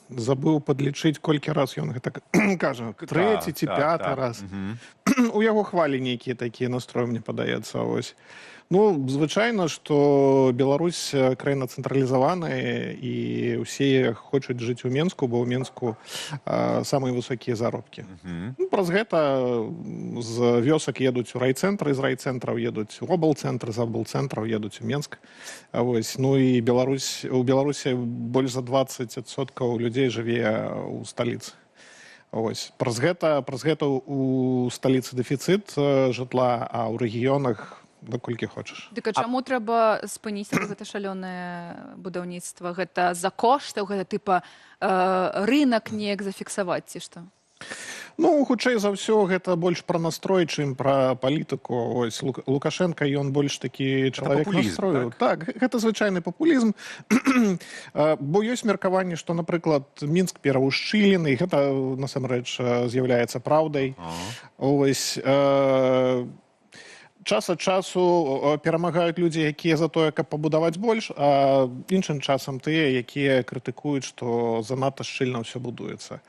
N: забыл подлічыць, колькі раз ён гэта кажа. Трэці ці пяты раз. У яго хвалі нейкія такія настроі, мне падаецца, ось. Ну, звычайна, што Беларусь краіна цэнтралізаваная, і ўсе хочуць жыць у Менску, бо ў Менску самыя высокія заробкі. Ну, праз гэта з вёсак едуць у райцэнтры, з райцэнтраў едуць у облцэнтры, з облцэнтраў едуць у Менск. Ось. Ну і у Беларусі больш за 20% людзей людзей жыве ў сталіцы. Ось. Праз гэта у сталіцы дэфіцыт жытла, а ў рэгіёнах даколькі хочаш.
B: Дык а чаму трэба спыніць гэта шалёнае будаўніцтва? Гэта за коштаў, гэта тыпа рынак неяк зафіксаваць ці што?
N: Ну, хутчэй за ўсё, гэта больш пра настрой, чым пра палітыку. Ось, Лукашенко, ён больш такі чалавек настрою. Так, гэта звычайны папулізм. Бо ёсць меркаванне, што, напрыклад, Мінск пераўшчылены, і гэта, насамрэч, з'яўляецца праўдай. Ось, час ад часу перамагаюць людзі, якія за тое, каб пабудаваць больш, а іншым часам тыя, якія крытыкуюць, што занадта шчыльна ўсё будуецца.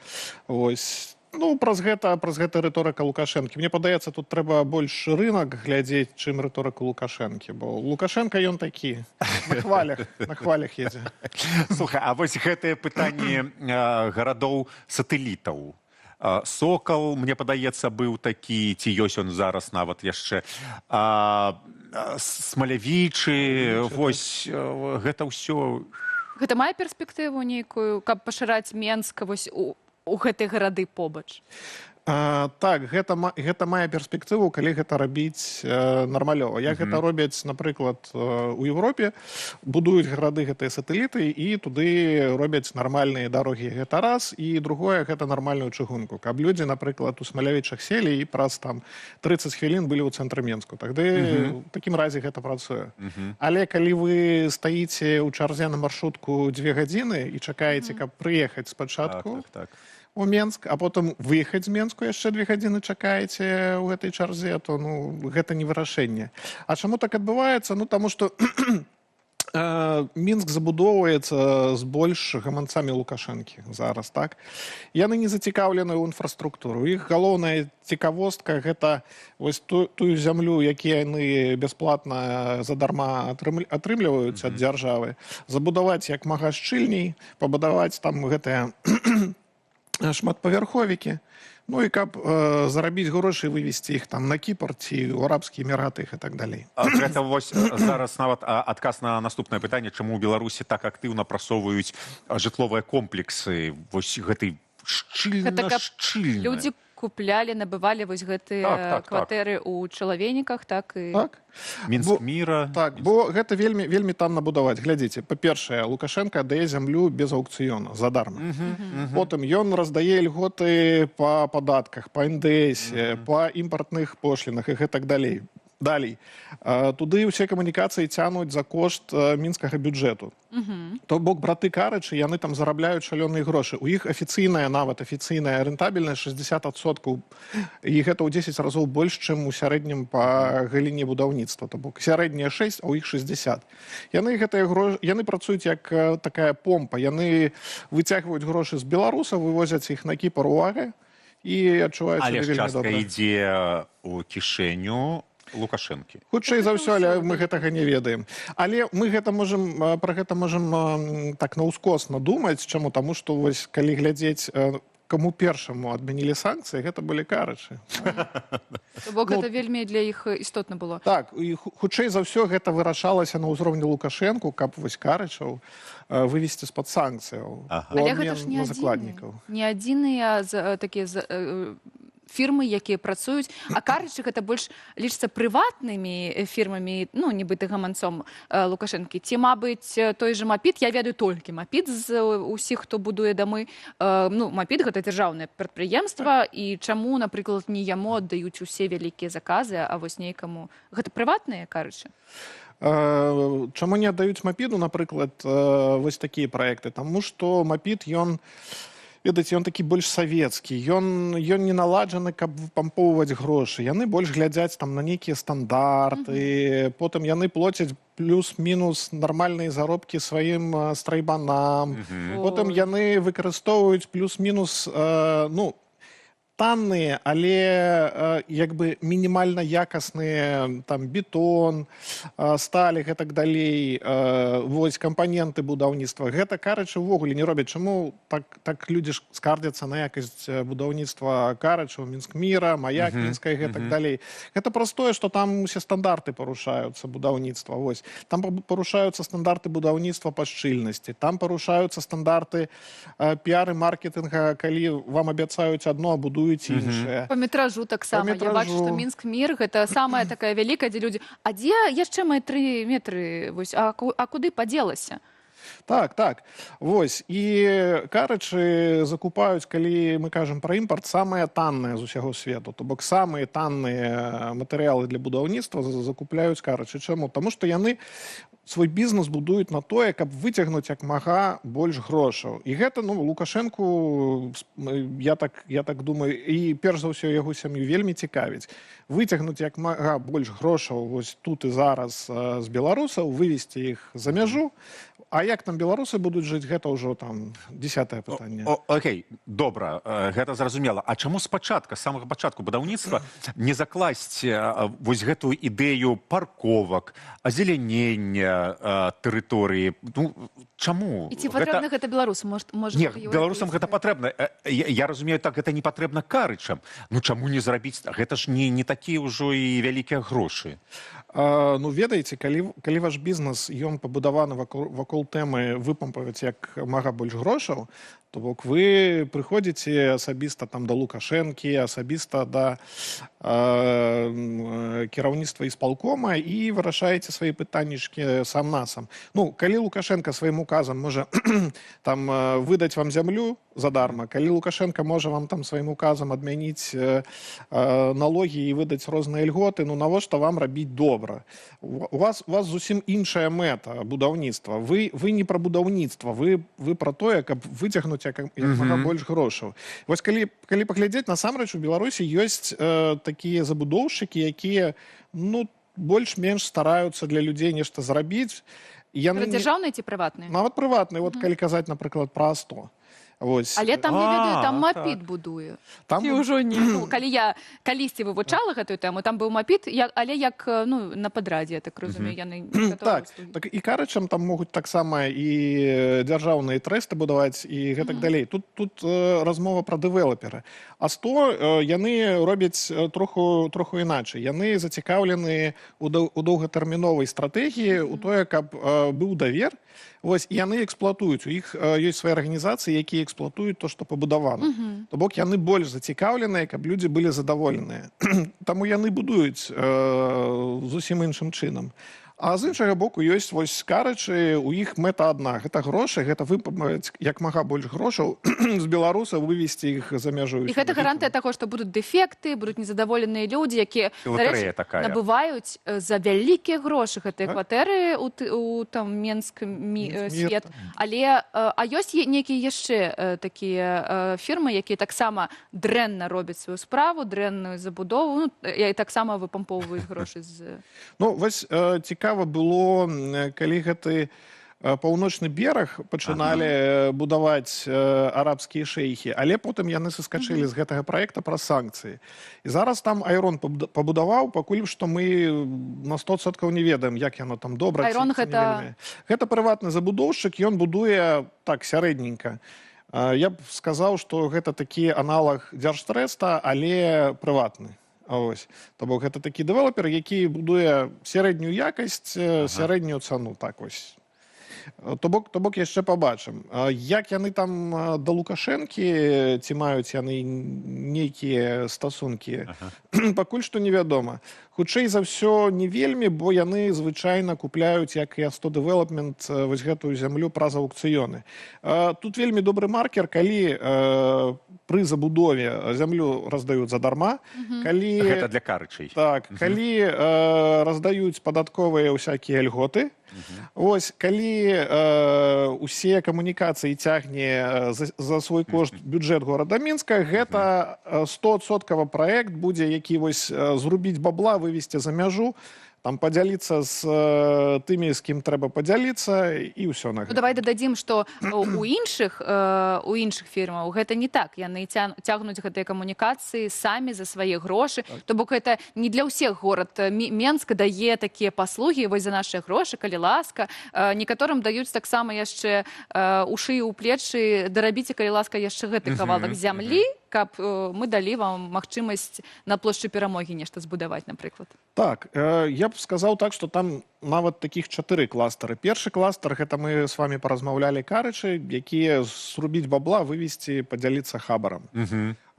N: Ось. Ну, праз гэта рыторыка Лукашэнкі. Мне падаецца, тут трэба больш рынак глядзець, чым рыторыку Лукашэнкі, бо Лукашенко ён такі, на хвалях едзе.
A: Слухай, а вось гэтае пытанне гарадоў-сатэлітаў. Сокал, мне падаецца, быў такі, ці ёсць ён зараз нават яшчэ. Смалявічы, вось гэта ўсё...
B: Гэта мае перспектыву нейкую, каб пашыраць Менск вось у гэтыя гарады побач?
N: Так, гэта мае перспектыву, калі гэта рабіць нармалёва. Як гэта робяць, напрыклад, у Европе, будуюць гарады гэтыя сатэліты і туды робяць нармальныя дарогі. Гэта раз, і другое, гэта нармальную чыгунку. Каб людзі, напрыклад, у Смалявічах селі і праз 30 хвілін былі ў цэнтры Менску. Тады ў такім разе гэта працуе. Але калі вы стаіце ў чарзе на маршрутку 2 гадзіны і чакаеце, каб прыехаць спачатку у Менск, а потым выехаць з Менску, яшчэ 2 гадзіны чакаеце ў гэтай чарзе, то гэта не вырашэнне. А чаму так адбываецца? Ну, таму што Мінск забудоўваецца з больш гаманцамі Лукашэнкі зараз, так? Яны не зацікаўлены ў інфраструктуру. Іх галоўная цікавостка – гэта вось тую зямлю, якія яны бясплатна задарма атрымліваюць ад дзяржавы, забудаваць як мага шчыльней, пабудаваць там гэтыя шматпавярховікі, ну і каб зарабіць грошы і вывезці іх там на Кіпр ці ў Арабскія Эміраты і так далей.
A: Гэта вось зараз нават адказ на наступнае пытанне, чаму ў Беларусі так актыўна прасоўваюць жытловыя комплексы, вось гэтай шчыльна-шчыльна.
B: Людзі куплялі, набывалі вось гэтыя кватэры ў чалавейніках, так і...
A: Мінск міра.
N: Так, бо гэта вельмі танна будаваць. Глядзіце, па-першае, Лукашенко аддае зямлю без аукцыёна, задарма. Потым ён раздае льготы па падатках, па НДС, па імпартных пошлінах і гэтак далей. Далей. Туды ўсе камунікацыі цянуць за кошт мінскага бюджэту. То бок браты Карычы, яны там зарабляюць шалёныя грошы. У іх афіцыйная рэнтабельнасць 60%, і гэта ў 10 разоў больш, чым у сярэднім па галіне будаўніцтва. То бок сярэдняя 6, а ў іх 60. Яны працуюць як такая помпа. Яны выцягваюць грошы з беларусаў, вывозяць іх на Кіпр у Агэ і адчуваюць сябе вельмі добра.
A: Але частка ідзе ў кішэню Лукашэнкі.
N: Хутчэй за ўсё, але мы гэтага не ведаем. Але мы пра гэта можам так наўскосна думаць. Чаму? Таму што вось калі глядзець, каму першаму адмянілі санкцыі, гэта былі Карычы.
B: То бок гэта вельмі для іх істотна было.
N: Так, і хутчэй за ўсё гэта вырашалася на ўзроўні Лукашэнку, каб вось Карычаў вывесці з-пад санкцыяў.
B: Але гэта ж не адзіныя такія фірмы, якія працуюць, а Карычы гэта больш лічыцца прыватнымі фірмамі, ну, нібыта гаманцом Лукашэнкі. Ці, мабыць, той же Мапіт, я ведаю толькі Мапіт з усіх, хто будуе дамы. Ну, Мапіт гэта дзяржаўнае прадпрыемства, і чаму, напрыклад, не яму аддаюць усе вялікія заказы, а вось нейкаму... Гэта прыватныя Карычы?
N: Чаму не аддаюць Мапіду, напрыклад, вось такія праекты? Таму што Мапіт, ён... Ведаеце, ён такі больш савецкі, ён не наладжаны, каб пампоўваць грошы. Яны больш глядзяць там на нейкія стандарты, потым яны плоцяць плюс-мінус нармальныя заробкі сваім страйбанам, потым яны выкарыстоўваюць плюс-мінус, ну, танныя, але як бы мінімальна якасныя там бетон, сталі гэтак далей, вось кампаненты будаўніцтва. Гэта карычы ўвогуле не робяць. Чаму так людзі скардзяцца на якасць будаўніцтва карычаў, Мінскміра, Маяк, Мінская і гэтак далей. Гэта простое, што там усе стандарты парушаюцца будаўніцтва. Вось. Там парушаюцца стандарты будаўніцтва па шчыльнасці, там парушаюцца стандарты піар і маркетинга, калі вам абяцаюць адно, а будуюць іншае.
B: По метражу таксама. Я бачу, што Мінск-Мір гэта самая такая вялікая, дзе людзі, а дзе яшчэ мае 3 метры, вось, а куды падзелася?
N: Так. Вось. І карычы закупаюць, калі мы кажам пра імпорт, самыя танныя з усяго свету. То бок самыя танныя матэрыялы для будаўніцтва закупляюць карычы. Чаму? Таму што яны свой бізнес будуюць на тое, каб выцягнуць як мага больш грошаў. І гэта, Лукашэнку, я так думаю, і перш за ўсё яго сям'ю вельмі цікавіць. Выцягнуць як мага больш грошаў вось тут і зараз з беларусаў, вывесці іх за мяжу. А як там беларусы будуць жыць, гэта ўжо там 10-е пытанне.
A: Окей, добра, гэта зразумела. А чаму спачатку, з самага пачатку будаўніцтва не закласці вось гэтую ідэю парковак, азелянення тэрыторыі? Чаму?
B: І ці патрэбна гэта беларусам?
A: Не, беларусам гэта патрэбна. Я разумею, так, гэта не патрэбна карычам. Чаму не зрабіць? Гэта ж не такія ўжо і вялікія грошы.
N: Ведаеце, калі ваш бізнес, ён пабудаваны вакол тэмы выпампаваць як мага больш грошаў, то бок вы прыходзіце асабіста там да Лукашэнкі, асабіста да кіраўніцтва ісполкома і вырашаеце свае пытаннішкі сам-насам. Калі Лукашенко сваім указам можа там выдаць вам зямлю задарма, калі Лукашенко можа вам там сваім указам адмяніць налогі і выдаць розныя льготы, навошта вам рабіць добра? У вас зусім іншая мэта будаўніцтва. Вы не пра будаўніцтва, вы пра тое, каб выцягнуць як мага больш грошаў. Вось калі паглядзець, насамрэч у Беларусі ёсць такія забудоўшчыкі, якія больш-менш стараюцца для людзей нешта зрабіць.
B: Дзяржаўныя ці прыватныя?
N: Нават прыватныя. Калі казаць, напрыклад, пра Астро.
B: Але там, я ведаю, там мапіт будуе. Ці ўжо не? Калі я калісьці вывучала гэтую тэму, там быў мапіт, але як на падрадзе, я так разумею, яны не гатовы служыць.
N: Так, і карычам там могуць таксама і дзяржаўныя трэсты будаваць і гэтак далей. Тут размова пра дэвелапера. Астро яны робяць троху іначай. Яны зацікаўлены ў доўгатэрміновай стратэгіі, у тое, каб быў давер. Вось, і яны эксплуатуюць. У іх ёсць свае арганізацыі, якія эксплуатуюць то, што пабудавана. То бок яны больш зацікаўленыя, каб людзі былі задаволеныя. Таму яны будуюць зусім іншым чынам. А з іншага боку ёсць вось карычы, у іх мэта адна. Гэта грошы, гэта выпампаваць як мага больш грошаў з беларусаў, вывесці іх за мяжу.
B: І гэта гарантыя таго, што будуць дэфекты, будуць незадаволеныя людзі, якія набываюць за вялікія грошы гэтыя кватэры у там Менск свет. Але ёсць нейкія яшчэ такія фірмы, якія таксама дрэнна робяць сваю справу, дрэнную забудову, і таксама выпампоўваюць грошы з...
N: Вось цікава было, калі гэты паўночны бераг пачыналі будаваць арабскія шэйхі, але потым яны саскачылі з гэтага праекта пра санкцыі. І зараз там Айрон пабудаваў, пакуль што мы на 100% не ведаем, як яно там добра.
B: Айрон гэта...
N: Гэта прыватны забудоўшчык, ён будуе так сярэдненька. Я б сказаў, што гэта такі аналаг Дзяржтрэста, але прыватны. То бок гэта такі дэвелапер, які будуе сярэднюю якасць, сярэднюю цану. Так вось. То бок яшчэ пабачым. Як яны там да Лукашэнкі, ці маюць яны нейкія стасункі, пакуль што невядома. Хутчэй за ўсё не вельмі, бо яны звычайна купляюць, як і Астро Дэвелапмент, вось гэтую зямлю праз аўкцыёны. Тут вельмі добры маркер, калі пры забудове зямлю раздаюць задарма, калі...
A: Гэта для карычай.
N: Так, калі раздаюць падатковыя ўсякія льготы, вось, калі усе камунікацыі цягне за свой кошт бюджэт горада Мінска, гэта 100% праект будзе, які вось зрубіць бабла, вывесці за мяжу, там падзяліцца з тымі, з кім трэба падзяліцца, і ўсё на
B: Ну, давай дададзім, што у іншых фірмаў гэта не так. Яны цягнуць гэтыя камунікацыі самі за свае грошы. То бок гэта не для ўсіх горад. Менск дае такія паслугі вось за нашыя грошы, калі ласка. Некаторым даюць таксама яшчэ у шыі, у плечы, дарабіце, калі ласка, яшчэ гэты кавалак зямлі, каб мы далі вам магчымасць на плошчы Перамогі нешта збудаваць, напрыклад.
N: Так, я б сказаў так, што там нават такіх 4 кластары. Першы кластар, гэта мы з вами паразмаўлялі карычы, якія зрубіць бабла, вывесці, падзяліцца хабарам.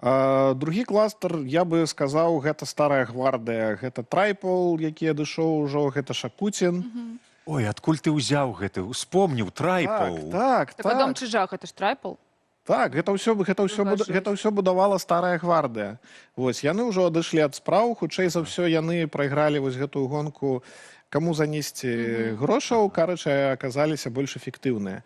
N: Другі кластар, я бы сказаў, гэта Старая гвардыя, гэта Трайпол, які адышоў ужо, гэта Шакуцін.
A: Ой, адкуль ты ўзяў гэты? Успомніў Трайпол.
N: Так.
B: Дом Чижа, гэта ж Трайпол?
N: Так, гэта ўсё будавала Старая гвардыя. Вось, яны ўжо адышлі ад спраў, хутчэй за ўсё яны прайгралі вось гэтую гонку, каму занесці грошаў, карычы аказаліся больш эфектыўныя.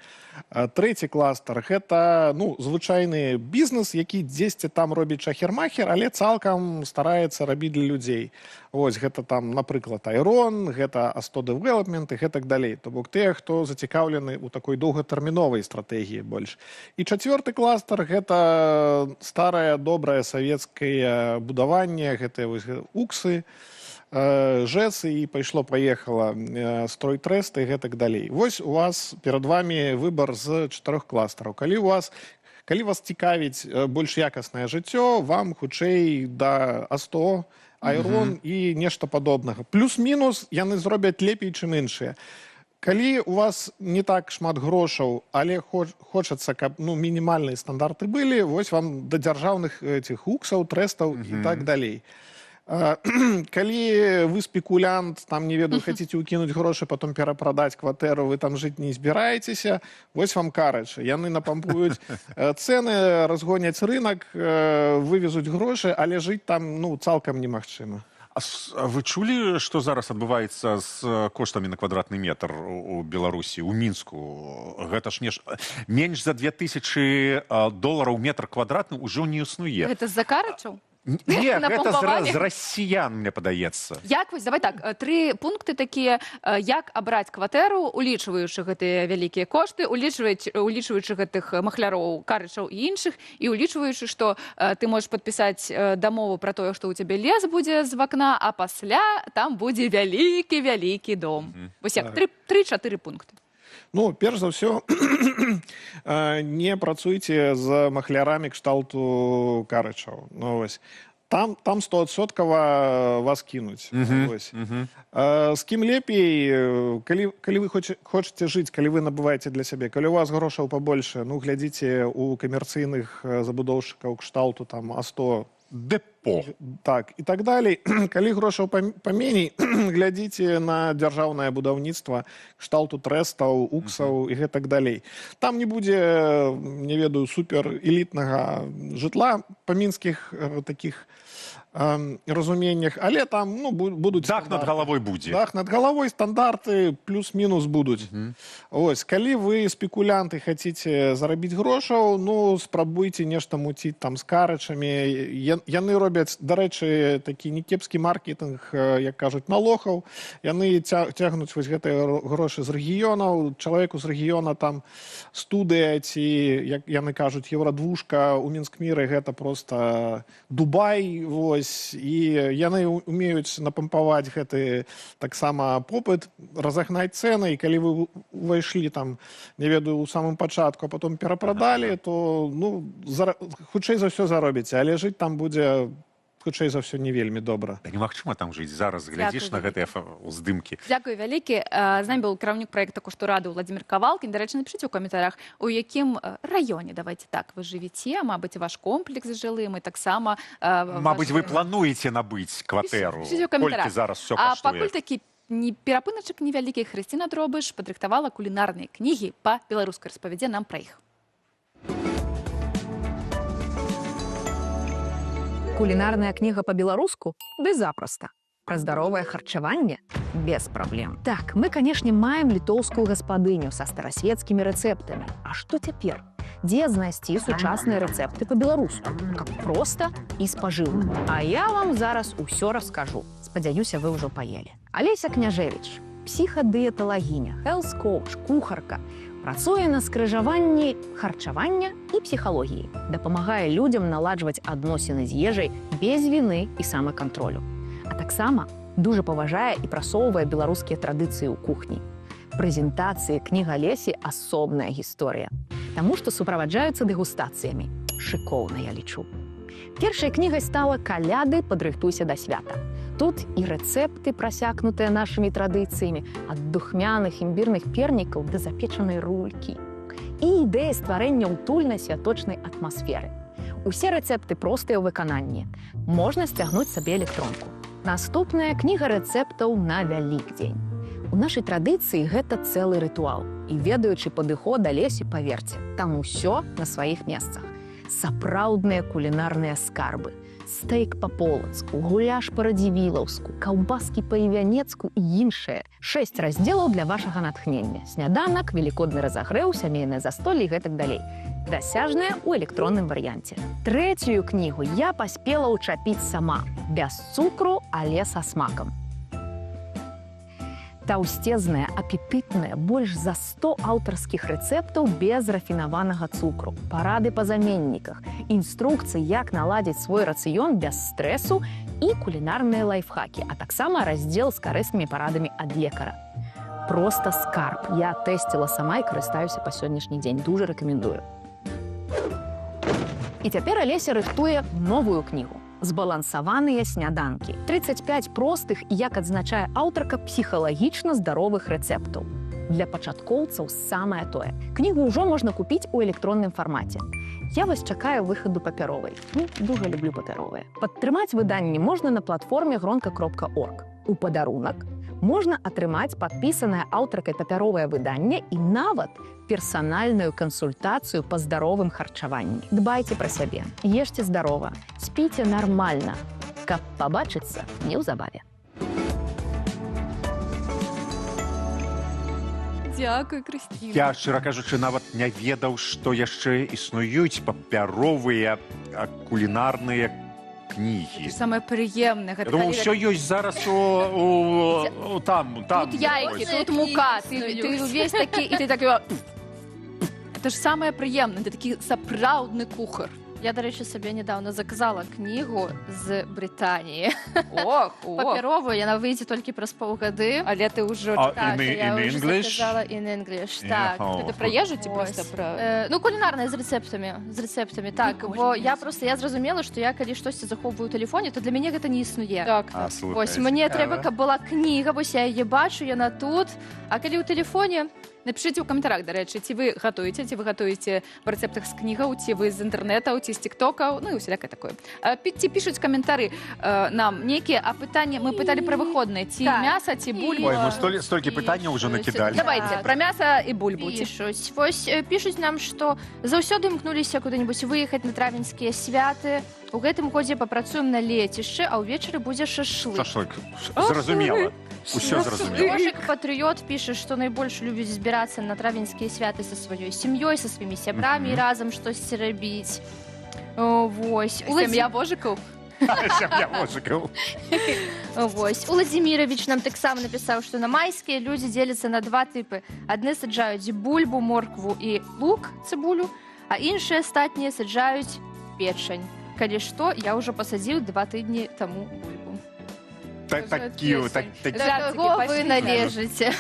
N: Трэці кластар, гэта, звычайны бізнес, які дзесьці там робіць шахер-махер, але цалкам стараецца рабіць для людзей. Вось, гэта там, напрыклад, Айрон, гэта А100 Development і гэтак далей. То бок тыя, хто зацікаўлены ў такой доўгатэрміновай стратэгіі больш. І чацвёрты кластар, гэта старае, добрае савецкае будаванне, гэтыя вось уксы, ЖЭС і пайшло-паехала стройтрэст і гэтак далей. Вось у вас перад вами выбар з 4 кластараў. Калі вас цікавіць больш якаснае жыццё, вам хутчэй да А100, Айрон і нешта падобнага. Плюс-мінус яны зробяць лепей, чым іншыя. Калі у вас не так шмат грошаў, але хочацца, каб мінімальныя стандарты былі, вось вам да дзяржаўных этих уксаў, трэстаў і так далей. Калі вы спекулянт, там, не ведаю, хаціце ўкінуць грошы, потом перапрадаць кватэру, вы там жыць не збіраецеся, вось вам карычы. Яны напампуюць цэны, разгоняць рынак, вывезуць грошы, але жыць там, цалкам немагчыма.
A: А вы чулі, што зараз адбываецца з коштамі на квадратны метр у Беларусі, у Мінску? Гэта ж менш за $2000 метр квадратны ўжо не існуе.
B: Гэта з-за карычаў?
A: Не, гэта з расіян, мне падаецца.
B: Як вось, давай так, 3 пункты такія, як абраць кватэру, улічваючы гэтыя вялікія кошты, улічваючы гэтых махляроў, карычаў і іншых, і улічваючы, што ты можаш падпісаць дамову пра тое, што ў цябе лес будзе з вакна, а пасля там будзе вялікі-вялікі дом. Вось як, 3-4 пункты.
N: Перш за ўсё, не працуйце з махлярамі кшталту карычаў. Там 100% вас кінуць. З кім лепей, калі вы хочаце жыць, калі вы набываеце для сябе, калі у вас грошаў пабольше, глядзіце у камерцыйных забудоўшчыкаў кшталту А100,
A: Депо.
N: Так, і так далей. Калі грошаў паменей, глядзіце на дзяржаўнае будаўніцтва кшталту трэстаў, уксаў і гэтак далей. Там не будзе, не ведаю, супер элітнага жытла па мінскіх такіх разуменнях, але там будуць...
A: Дах над галавой будзе.
N: Дах над галавой, стандарты плюс-мінус будуць. Ось, калі вы спекулянты хаціце зарабіць грошаў, спрабуйце нешта муціць там з карычамі. Яны робяць, дарэчы, такі некепскі маркетинг, як кажуць, на лохаў. Яны цягнуць вось гэтыя грошы з рэгіёнаў. Чалавеку з рэгіёна там студыя ці, як яны кажуць, Еврадвушка у Мінскміры гэта проста Дубай, вось. І яны умеюць напампаваць гэты таксама попыт, разагнаць цэны, і калі вы увайшлі там, не ведаю, у самым пачатку, а потом перапрадалі, то хутчэй за ўсё заробіце, але жыць там будзе хутчэй за ўсё не вельмі добра.
A: Немагчыма там жыць зараз, глядзіш на гэтыя здымкі.
B: Дзякуй вялікі. З намі быў кіраўнік праекта «Кошторады» Владзімір Кавалкін. Дарэчы, напішыце ў каментарях, у якім раёне, давайте так, вы жывеце, мабыць, ваш комплекс жылым і таксама...
A: Мабыць, вы плануеце набыць кватэру, колькі зараз ўсё каштуе.
B: А пакуль такі перапыначак невялікі, Хрысціна Дробыш падрыхтавала кулінарныя кнігі па-беларуску. Распавядзе нам пра іх.
O: Кулинарная книга по-белоруску? Да запросто. Про здоровое харчевание? Без проблем. Так, мы, конечно, маем литовскую гаспадыню со старосветскими рецептами. А что теперь? Где знайсці сучасныя рецепты по-беларуску? Как просто и спажыўна. А я вам зараз усё расскажу. Спадзяюся, вы ўжо паелі. Алеся Княжевич, псіхадыеталагіня, хелс-коуч, кухарка, працуе на скрыжаванні харчавання і псіхалогіі, дапамагае людзям наладжваць адносіны з ежай без віны і самакантролю. А таксама дужа паважае і прасоўвае беларускія традыцыі ў кухні. Прэзентацыі кніг Алесі асобная гісторыя, таму што суправаджаюцца дэгустацыямі. Шыкоўна, я лічу. Першай кнігай стала «Каляды, падрыхтуйся да свята». Тут і рэцэпты, прасякнутыя нашымі традыцыямі, ад духмяных імбірных пернікаў да запечанай рулькі. І ідэя стварэння утульнай святочнай атмасферы. Усе рэцэпты простыя ў выкананні. Можна сцягнуць сабе электронку. Наступная кніга рэцэптаў на Вялікдзень. У нашай традыцыі гэта цэлы рытуал. І ведаючы падыход Алесі, паверце, там усё на сваіх месцах. Сапраўдныя кулінарныя скарбы. Стейк па-полацку, гуляш па-радзівілаўску, каўбаскі па-івянецку і іншае. 6 раздзелаў для вашага натхнення. Сняданак, велікодны разагрэў, сямейнае застолле і гэтак далей. Дасяжнае ў электронным варыянце. Трэцюю кнігу я паспела ўчапіць сама. Без цукру, але са смакам. Таўсцезная, апетытная, больш за 100 аўтарскіх рэцэптаў без рафінаванага цукру, парады па заменніках, інструкцыі, як наладзіць свой рацыён без стрэсу і кулінарныя лайфхакі, а таксама раздзел з карыснымі парадамі ад лекара. Проста скарб. Я тэсціла сама і карыстаюся па сённяшні дзень. Дужа рэкамендую. І цяпер Алеся рыхтуе новую кнігу. Збалансаваныя сняданкі. 35 простых і, як адзначае аўтарка, псіхалагічна здаровых рэцэптаў. Для пачаткоўцаў самае тое. Кнігу ўжо можна купіць у электронным фармаце. Я вось чакаю выхаду папяровай. Дужа люблю папяровыя. Падтрымаць выданні можна на платформе gronka.org. У падарунак можна атрымаць падпісанае аўтаркай папяровае выданне і нават персанальную кансультацыю па здаровым харчаванні. Дбайце пра сябе, ешце здарова, спіце нармальна, каб пабачыцца неўзабаве.
B: Дзякуй, Крысціна.
A: Я, шчыра кажучы, нават не ведаў, што яшчэ існуюць папяровыя кулінарныя кнігі.
B: Самае прыемнае.
A: Думаю, ўсё ёсць зараз там.
B: Тут яйкі, тут мука. Ты увесь такі, і ты такі... Это ж самае прыемнае, ты такі сапраўдны кухар.
J: Я, до речі, собі недавно заказала книгу з Британії.
B: Ох.
J: Паперовую, яна вийде тільки праз паўгады.
B: Але ти вже...
J: Так, я вже заказала in English. Так.
B: Це про їжу чи просто про...
J: Ну, кулінарне з рецептами. Так, бо я зрозуміла, що я, коли щось заховую у телефоні, то для мене це не існує.
B: Так.
J: Ось, мені треба, щоб була книга, бо я її бачу, яна тут. А коли у телефоні...
B: Напишите в комментариях, до речі, ці ви готуєте в рецептах з книгаў, ці ви з інтернету, ці з тіктока, ну і усіляке такое. Ці пишуть коментарі нам некие, а питання, ми питали про виходне, ці м'ясо, ці бульбу.
A: Ой, ми стільки питання вже накидали.
B: Давайте, про м'ясо і бульбу.
J: Пишуть. Ось пишуть нам, що заўсёды імкнуліся куди-небудь виїхати на травеньскія святи. У гэтым годзе папрацуем на лецішчы, а ўвечары будзе шашлык.
A: Шашлык. Зразумела. Усё зразумела.
J: Ёжик-патрыёт піша, што найбольш любіць збірацца на травеньскія святы са сваёй сям'ёй, са сваімі сябрамі і разам штосьці рабіць. Вось.
B: Сям'я вожыкаў?
A: Сям'я вожыкаў.
J: Вось. Уладзімірович нам таксама напісаў, што на майскія людзі дзеляцца на два тыпы. Адны саджаюць бульбу, моркву і лук, цыбулю, а іншыя астатнія саджаюць печань. Калі што, я ўжо пасадзіў 2 тыдні таму бульбу.
A: Да
J: кого вы належите?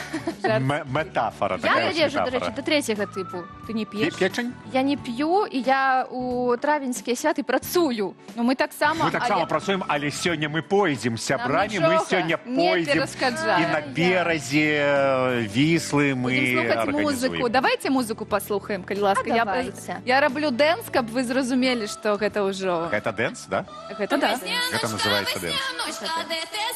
A: Метафора.
J: Я належу, до речі, до третього типу. Ти не п'єш?
A: Печень?
J: Я не п'ю, і я у травеньські святи працюю.
B: Ну, ми так само
A: працюємо, але сьогодні ми поїдемо з сябрамі, ми сьогодні поїдемо і на березі Вісли ми
B: організуємо. Музику. Давайте музику послухаємо, коли ласка. Я роблю денс, щоб ви зрозуміли, що це вже...
A: Це денс, да?
B: Це да.
A: Це називається денс.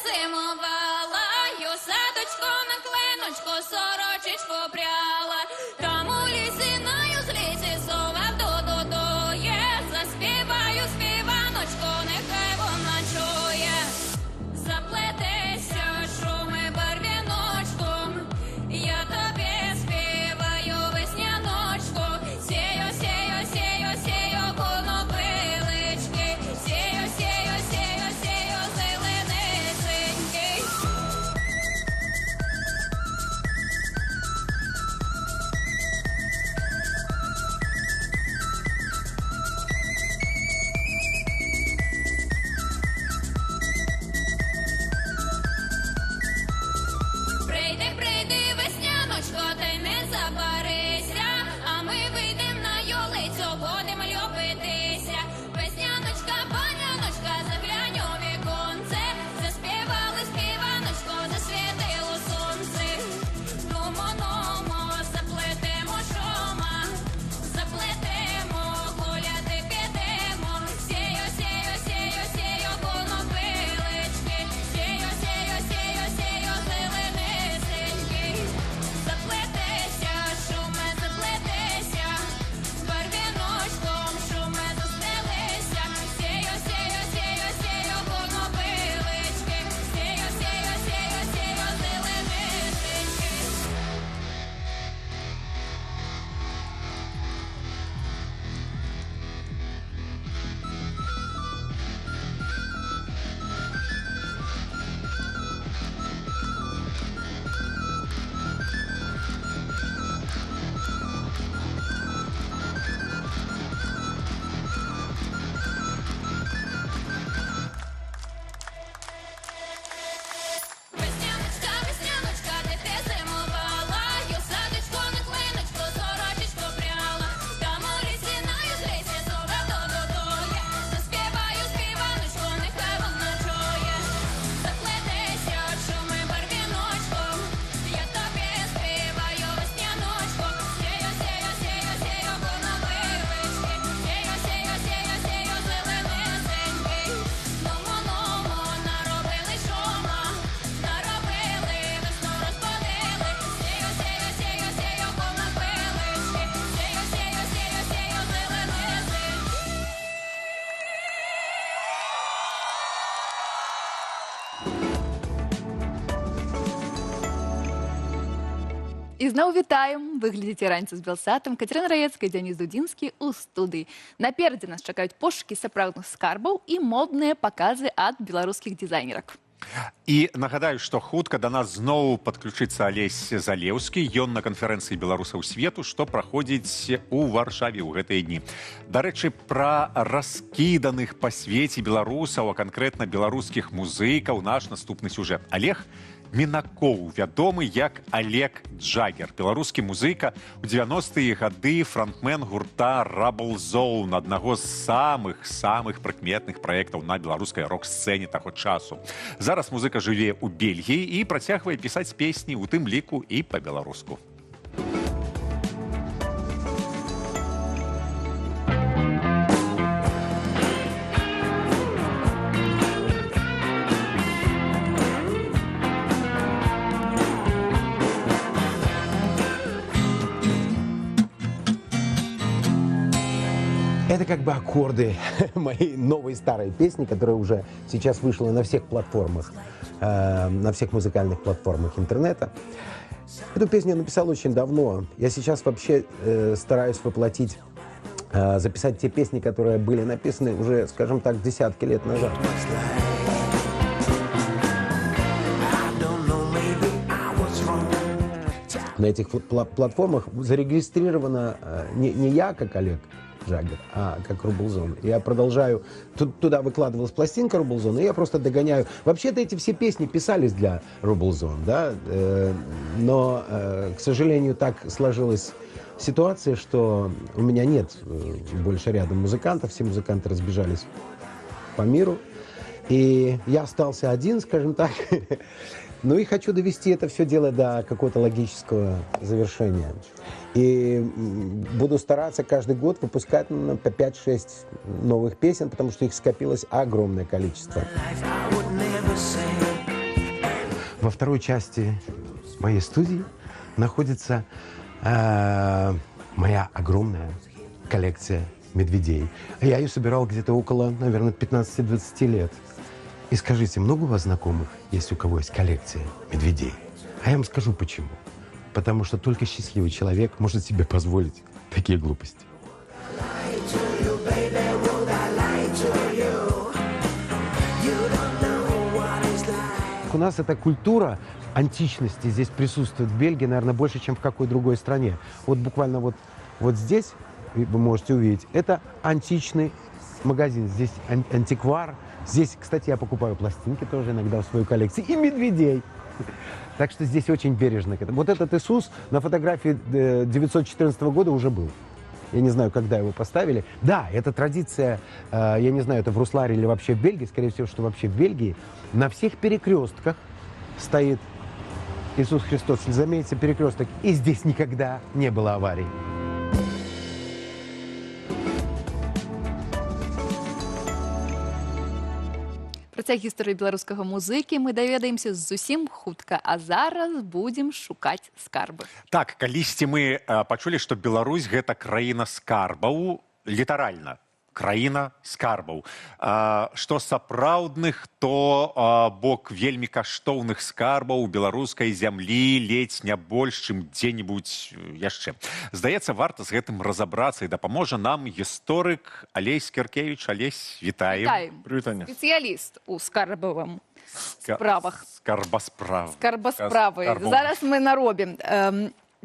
P: Зимувала, ю садочко на кленочко, сорочечко пряла, там у лісі наю з лісі совав до-до-до є, заспіваю співаночко, нехай вона чує, заплетеся шуми барвіночком, я тобі співаю весняночко, сію, сію, сію, сію, конопилички, сію, сію, сію, сію, зеленесенький.
B: І зноў вітаем. Вы глядзіце «Раніцу з Белсатам». Катерина Раецкая, Дзяніс Дудзінскі ў студыі. Наперадзе нас чакаюць пошукі сапраўдных скарбаў і модныя паказы ад беларускіх дызайнерак.
A: І нагадаю, што хутка да нас зноў падключыцца Алесь Залеўскі. Ён на канферэнцыі беларусаў свету, што праходзіць у Варшаве ў гэтыя дні. Дарэчы, пра раскіданых па свеце беларусаў, а канкрэтна беларускіх музыкаў наш наступны сюжэт. Олег Мінакоў, вядомы як Олег Джаггер, беларускі музыка, у 90-е гады фронтмен гурта Rubble Zone, аднаго з самых прыкметных праектаў на беларускай рок-сцэне таго часу. Зараз музыка жыве ў Бельгіі і працягвае пісаць песні, у тым ліку і па-беларуску.
Q: Это как бы аккорды моей новой старой песни, которая уже сейчас вышла на всех платформах, на всех музыкальных платформах интернета. Эту песню я написал очень давно. Я сейчас вообще стараюсь воплотить, записать те песни, которые были написаны уже, скажем так, десятки лет назад. На этих платформах зарегистрировано не я, как Олег Джаггер, а как Rubble Zone. Я продолжаю, туда выкладывалась пластинка Rubble Zone, и я просто догоняю. Вообще-то эти все песни писались для Rubble Zone, да, но, к сожалению, так сложилась ситуация, что у меня нет больше рядом музыкантов, все музыканты разбежались по миру, и я остался один, скажем так. Ну и хочу довести это все дело до какого-то логического завершения. И буду стараться каждый год выпускать по 5-6 новых песен, потому что их скопилось огромное количество. Во второй части моей студии находится моя огромная коллекция медведей. Я ее собирал где-то около, наверное, 15-20 лет. И скажите, много у вас знакомых, если у кого есть коллекция медведей? А я вам скажу почему. Потому что только счастливый человек может себе позволить такие глупости. У нас эта культура античности здесь присутствует в Бельгии, наверное, больше, чем в какой другой стране. Вот буквально вот здесь вы можете увидеть, это античный магазин. Здесь антиквар. Здесь, кстати, я покупаю пластинки тоже иногда в свою коллекцию. И медведей. Так что здесь очень бережно к этому. Вот этот Иисус на фотографии 914 года уже был. Я не знаю, когда его поставили. Да, это традиция, я не знаю, это в Русларе или вообще в Бельгии, скорее всего, что вообще в Бельгии. На всех перекрестках стоит Иисус Христос. Если заметите, перекресток. И здесь никогда не было аварий.
B: Працяг гісторыі беларускага музыкі мы даведаемся зусім хутка, а зараз будзем шукаць скарбы.
A: Так, калісьці мы пачулі, што Беларусь гэта краіна скарбаў, літаральна. Краіна скарбаў. Што сапраўдных, то бок вельмі каштоўных скарбаў у беларускай зямлі ледзь не больш, чым дзе-небудзь яшчэ. Здаецца, варта з гэтым разабрацца, і дапаможа нам гісторык Алесь Кіркевіч. Алесь, вітаем.
B: Вітаем. Спецыяліст у скарбавым справах.
A: Скарбасправы.
B: Зараз мы наробім.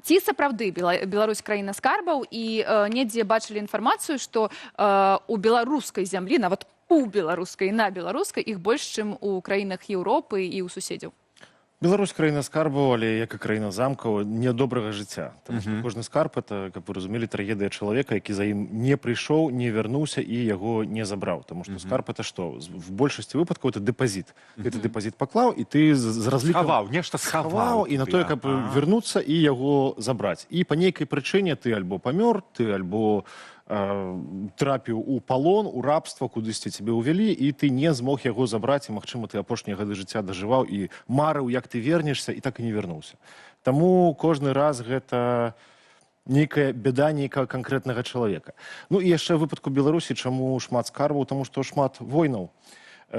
B: Ці сапраўды Беларусь краіна скарбаў, і недзе бачылі інфармацыю, што у беларускай зямлі, нават у беларускай і на беларускай, іх больш, чым у краінах Еўропы і ў суседзяў.
R: Беларусь краіна скарбаў, але як і краіна замкаў, не добрага жыцця. Таму што кожны скарб — это, каб вы разумелі, трагедыя чалавека, які за ім не прыйшоў, не вярнуўся і яго не забраў. Таму што скарб — это што? В большасці выпадкаў это дэпазіт. Ты дэпазіт паклаў, і ты з разлікам...
A: Схаваў, нешта схаваў.
R: І на тое, каб вярнуцца і яго забраць. І па нейкай прычыне ты альбо памёр, ты альбо трапіў у палон, у рабства, кудысьці цябе ўвялі, і ты не змог яго забраць, і, магчыма, ты апошнія гады жыцця дажываў і марыў, як ты вернешся, і так і не вярнуўся. Таму кожны раз гэта нейкая бяда нейкага канкрэтнага чалавека. Ну і яшчэ ў выпадку Беларусі, чаму шмат скарбаў? Таму што шмат войнаў.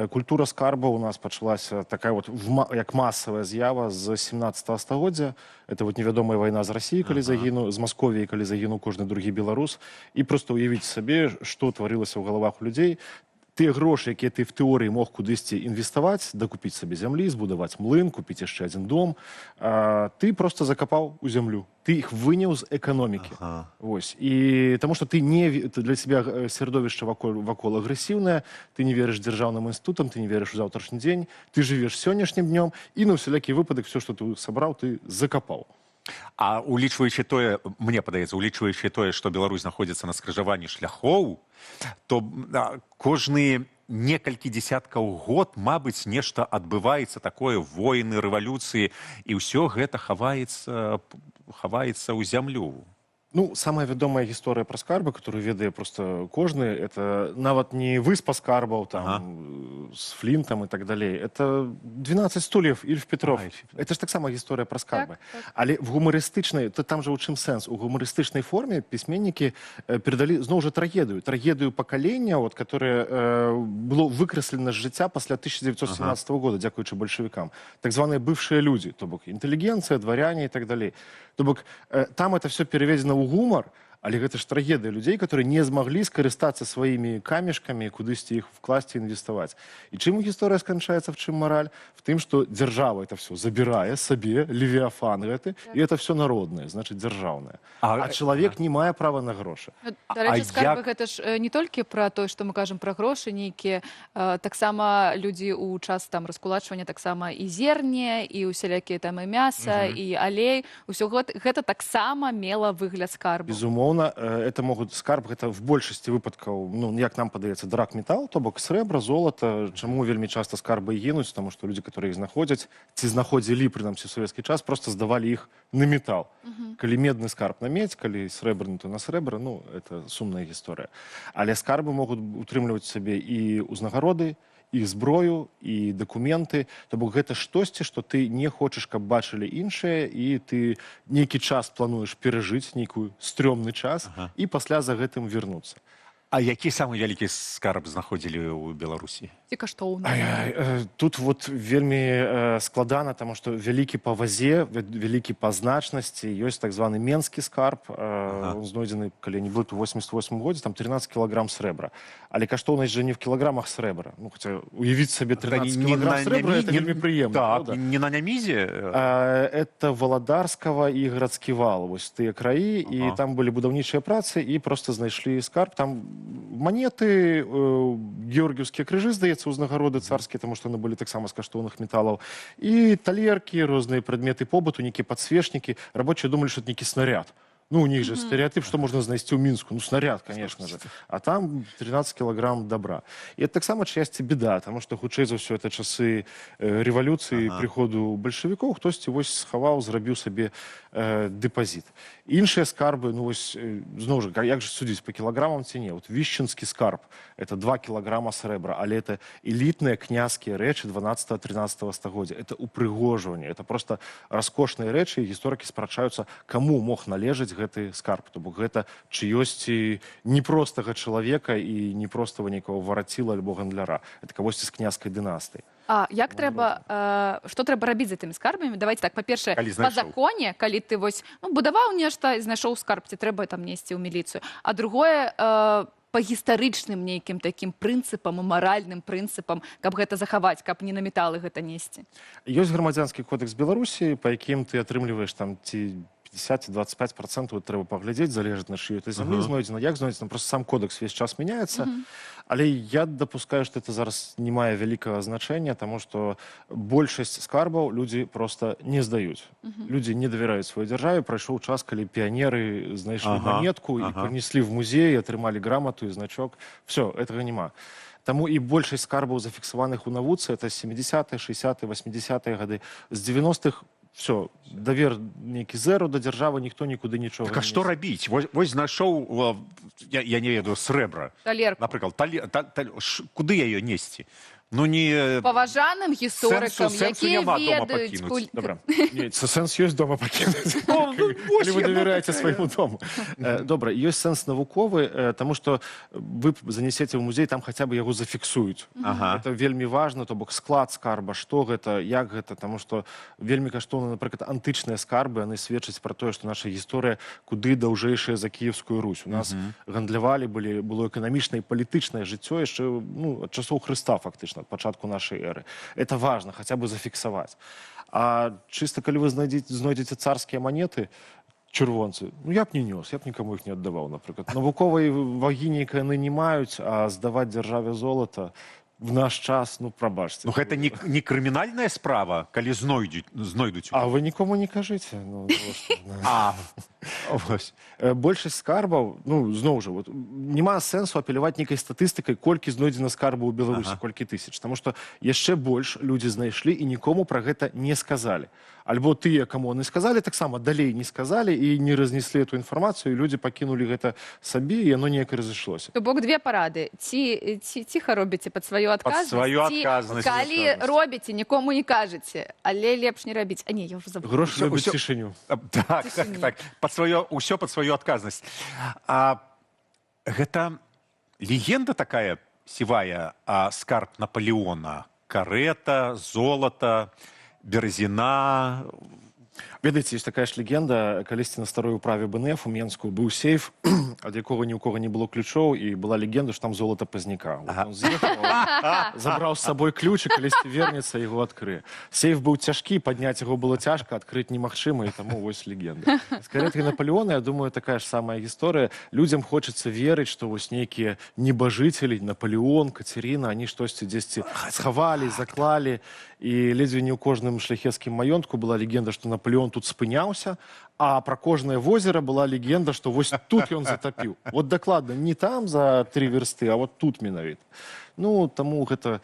R: Культура скарба у нас пачалася такая вот як масавая з'ява з 17 стагоддзя. Это вот невядомая вайна з Расіі, калі загінуў, з Масковіі, калі загінуў кожны другі беларус. І просто уявіць сабе, што тварылася ў галавах у людзей. Тыя грошы, якія ты в тэорыі мог кудысьці інвеставаць, дакупіць сабе зямлі, збудаваць млын, купіць яшчэ адзін дом, ты просто закапаў у зямлю. Ты іх выняў з эканомікі. Вось. І таму што ты для себя сярэдовішча вакол агрэсіўнае, ты не верыш дзяржаўным інстытутам, ты не верыш у заўтрашні дзень, ты жывеш сённяшнім днём, і на ўсялякі выпадак все, што ты сабраў, ты закапаў.
A: А улічваючы тое, мне падаецца, улічваючы тое, што Беларусь знаходзіцца на скрыжаванні шляхоў, то кожны некалькі дзесяткаў год, мабыць, нешта адбываецца такое, войны, рэвалюцыі, і ўсё гэта хаваецца ў зямлю.
R: Ну, самая вядомая гісторыя пра скарбы, которую ведае просто кожны, это нават не выспа скарбаў там, с Флинтом и так далее. Это 12 стульев Ильф Петров. Это ж таксама гісторыя пра скарбы. Але в гумарыстычнай, то там же у чым сэнс? У гумарыстычнай форме пісьменнікі перадалі зноў жа трагедыю. Трагедыю пакалення, вот, которое было выкраслена з жыцця пасля 1917 года, дзякуючы бальшавікам. Так званыя бывшыя людзі, то бок інтэлігенцыя, дваряне и так далее. То бок там это все переведено ў гумар, але гэта ж трагедыя людзей, которые не змаглі скарыстацца сваімі камешкамі, кудысьці іх вкласці, інвеставаць. І чым гісторыя сканчаецца, в чым мораль? В тым, што дзяржава это все забірае сабе, левіафан гэты, і это все народнае, значыць дзяржаўнае. А чалавек не мае права на грошы.
B: Дарэчы, скарбы гэта ж не толькі пра тое, што мы кажам пра грошы нейкія, таксама людзі ў час там раскулачвання таксама і зерне, і усялякія там і мяса, і алей, усё гэта таксама мела выгляд скарбу.
R: Безумоўна, это могут скарб, это в большасці выпадкаў, ну, як нам падаецца, драгметал, то бок срэбра, золата. Чаму вельмі часта скарбы гінуць? Таму што людзі, которые іх знаходзяць, ці знаходзілі, прынамсі, ў савецкі час, просто здавалі іх на метал. Калі медны скарб на медзь, калі срэбраны, то на срэбра, ну, это сумная гісторыя. Але скарбы могуць утрымліваць сабе і ўзнагароды, і зброю, і дакументы. То бок гэта штосьці, што ты не хочаш, каб бачылі іншыя, і ты нейкі час плануеш перажыць, нейкую стрёмны час, і пасля за гэтым вернуцца.
A: А які самы вялікі скарб знаходзілі ў Беларусі?
B: Ці каштоўны?
R: Тут вот вельмі складана, таму што вялікі па вазе, вялікі па значнасці. Ёсць так званы менскі скарб, знойдзены, калі не было, у 88 годзе, там 13 кілаграм срэбра. Але каштоўнасць жа не в кілаграмах срэбра. Ну, хаця уявіць сабе 13 кілаграм срэбра, это вельмі прыемна.
A: Так, не на Нямізе?
R: Это Валадарскага і Градскі вал, вось тыя краі, і там былі будаўнічыя працы, і просто знайшлі скарб. Там монеты, георгіўскія крыжы, здаецца, узнагароды царскія, таму што яны былі таксама з каштоўных металаў, і талеркі, розныя прадметы побыту, нейкія падсвечнікі. Рабочыя думалі, што это нейкі снаряд. Ну, у них же стереотип, что можно знайсці ў Мінску. Ну, снаряд, конечно же. А там 13 килограмм добра. И это так само части беда, потому что хутчэй за ўсё это часы революции, приходу большевиков, хтосьці вось схаваў, зрабіў сабе депозит. Іншыя скарбы, ну вось, зноў жа, як же судзіць, по килограммам ці не? Вот вішчынскі скарб, это 2 килограмма срэбра, але это элітныя князькія рэчы 12-13 стагоддзя. Это упрыгожванне, это просто раскошныя рэчы, і гісторыкі спрачаюцца, каму мог належаць гэты скарб. То бок гэта чыёсьці непростага чалавека і непростага нейкага вараціла альбо гандляра. Это кагосьці з княскай дынастыі.
B: А як трэба, што трэба рабіць з гэтымі скарбамі? Давайте так, па-першае, па законе, калі ты вось, ну, будаваў нешта і знайшоў скарб, ці трэба там несці ў міліцыю. А другое, па гістарычным нейкім такім прынцыпам і маральным прынцыпам, каб гэта захаваць, каб не на металы гэта несці.
R: Ёсць грамадзянскі кодекс Беларусі, па якім ты атрымліваеш там ці 50-25% трэба паглядзець, залежыць на чыёй этой зямлі знойдзена, як знойдзена. Просто сам кодекс весь час мяняецца. Але я дапускаю, што это зараз не мае вялікага значэння, таму што большасць скарбаў людзі проста не здаюць. Людзі не давяраюць сваёй дзяржаве. Прайшоў час, калі піянеры знайшлі монетку і прынеслі в музей, атрымалі грамату і значок. Всё, гэтага няма. Таму і большасць скарбаў зафіксаваных у навуцы, это 70-е, 60-е, 80-е гады. З 90-х все, давер нейкі зеру да дзяржавы, ніхто нікуды нічога
A: не несе. Так а што рабіць? Вось знайшоў, я не ведаю, срэбра.
B: Талерку.
A: Напрыклад, куды яе несці? Ну, не...
B: Паважаным гісторыкам,
A: сэнсу
B: якія
A: няма дома
B: ведаюць...
A: пакінуць.
R: Добра. Ні, сэнс ёсць дома пакінуць. Калі вы давяраеце свайму дому. Добра, ёсць сэнс навуковы, таму што вы занесеце ў музей, там хаця бы яго зафіксуюць. Это вельмі важна, то бок склад скарба, што гэта, як гэта, таму што вельмі каштоўна, напрыклад, антычныя скарбы, яны сведчаць пра тое, што наша гісторыя куды даўжэйшая за Кіевскую Русь. У нас гандлявалі, было эканамічнае і палітычнае жыццё яшчэ ад часоў Хрыста, фактычна, ад пачатку нашай эры. Это важна, хаця бы зафіксаваць. А чыста, калі вы знойдзеце царскія манеты, чырвонцы, ну я б не нёс, я б нікому іх не аддаваў, напрыклад. Навуковай вагі нейкай яны не маюць, а здаваць дзяржаве золата в наш час, ну, прабачце.
A: Ну, гэта не крымінальная справа, калі знойдуць.
R: А вы нікому не кажыце. Большасць скарбаў, ну, зноў жа, няма сэнсу апеляваць нейкай статыстыкай, колькі знойдзена скарбаў у Беларусі, колькі тысяч. Таму што яшчэ больш людзі знайшлі і нікому пра гэта не сказалі. Альбо тыя, каму яны сказалі, таксама далей не сказалі і не разнеслі эту інфармацыю, і людзі пакінулі гэта сабе, і яно неяк разышлося.
B: То бок две парады. Ці ціха робіце пад сваю адказнасць, калі робіце, нікому не кажаце, але лепш не рабіць. А не, я ўжо забыла.
R: Грош любіць цішыню.
A: Так. Усё пад сваю адказнасць. Гэта легенда такая сівая, скарб Наполеона, карета, золата, березіна.
R: Ведаеце, ёсць такая ж легенда, калісьці на старой управе БНФ у Менску быў сейф, ад якога ні ў кого не было ключоў, і была легенда, што там золата пазняка. Он з'ехаў, забраў з сабой ключ, і калісьці вернецца, яго адкрые. Сейф быў цяжкі, падняць яго было цяжка, адкрыць немагчыма, і таму вось легенда. З кареткай Наполеона, я думаю, такая ж самая гісторыя. Людзям хочацца верыць, што вось нейкія небажыцелі, Наполеон, Кацярына, они штосьці дзесьці схавалі, заклалі, і ледзьве не ў кожным шляхецкім маёнтку была легенда, што Наполеон тут спыняўся, а пра кожнае возера была легенда, што вось тут ён затапіў. Вот дакладна, не там за 3 версты, а вот тут менавіта. Ну, таму гэта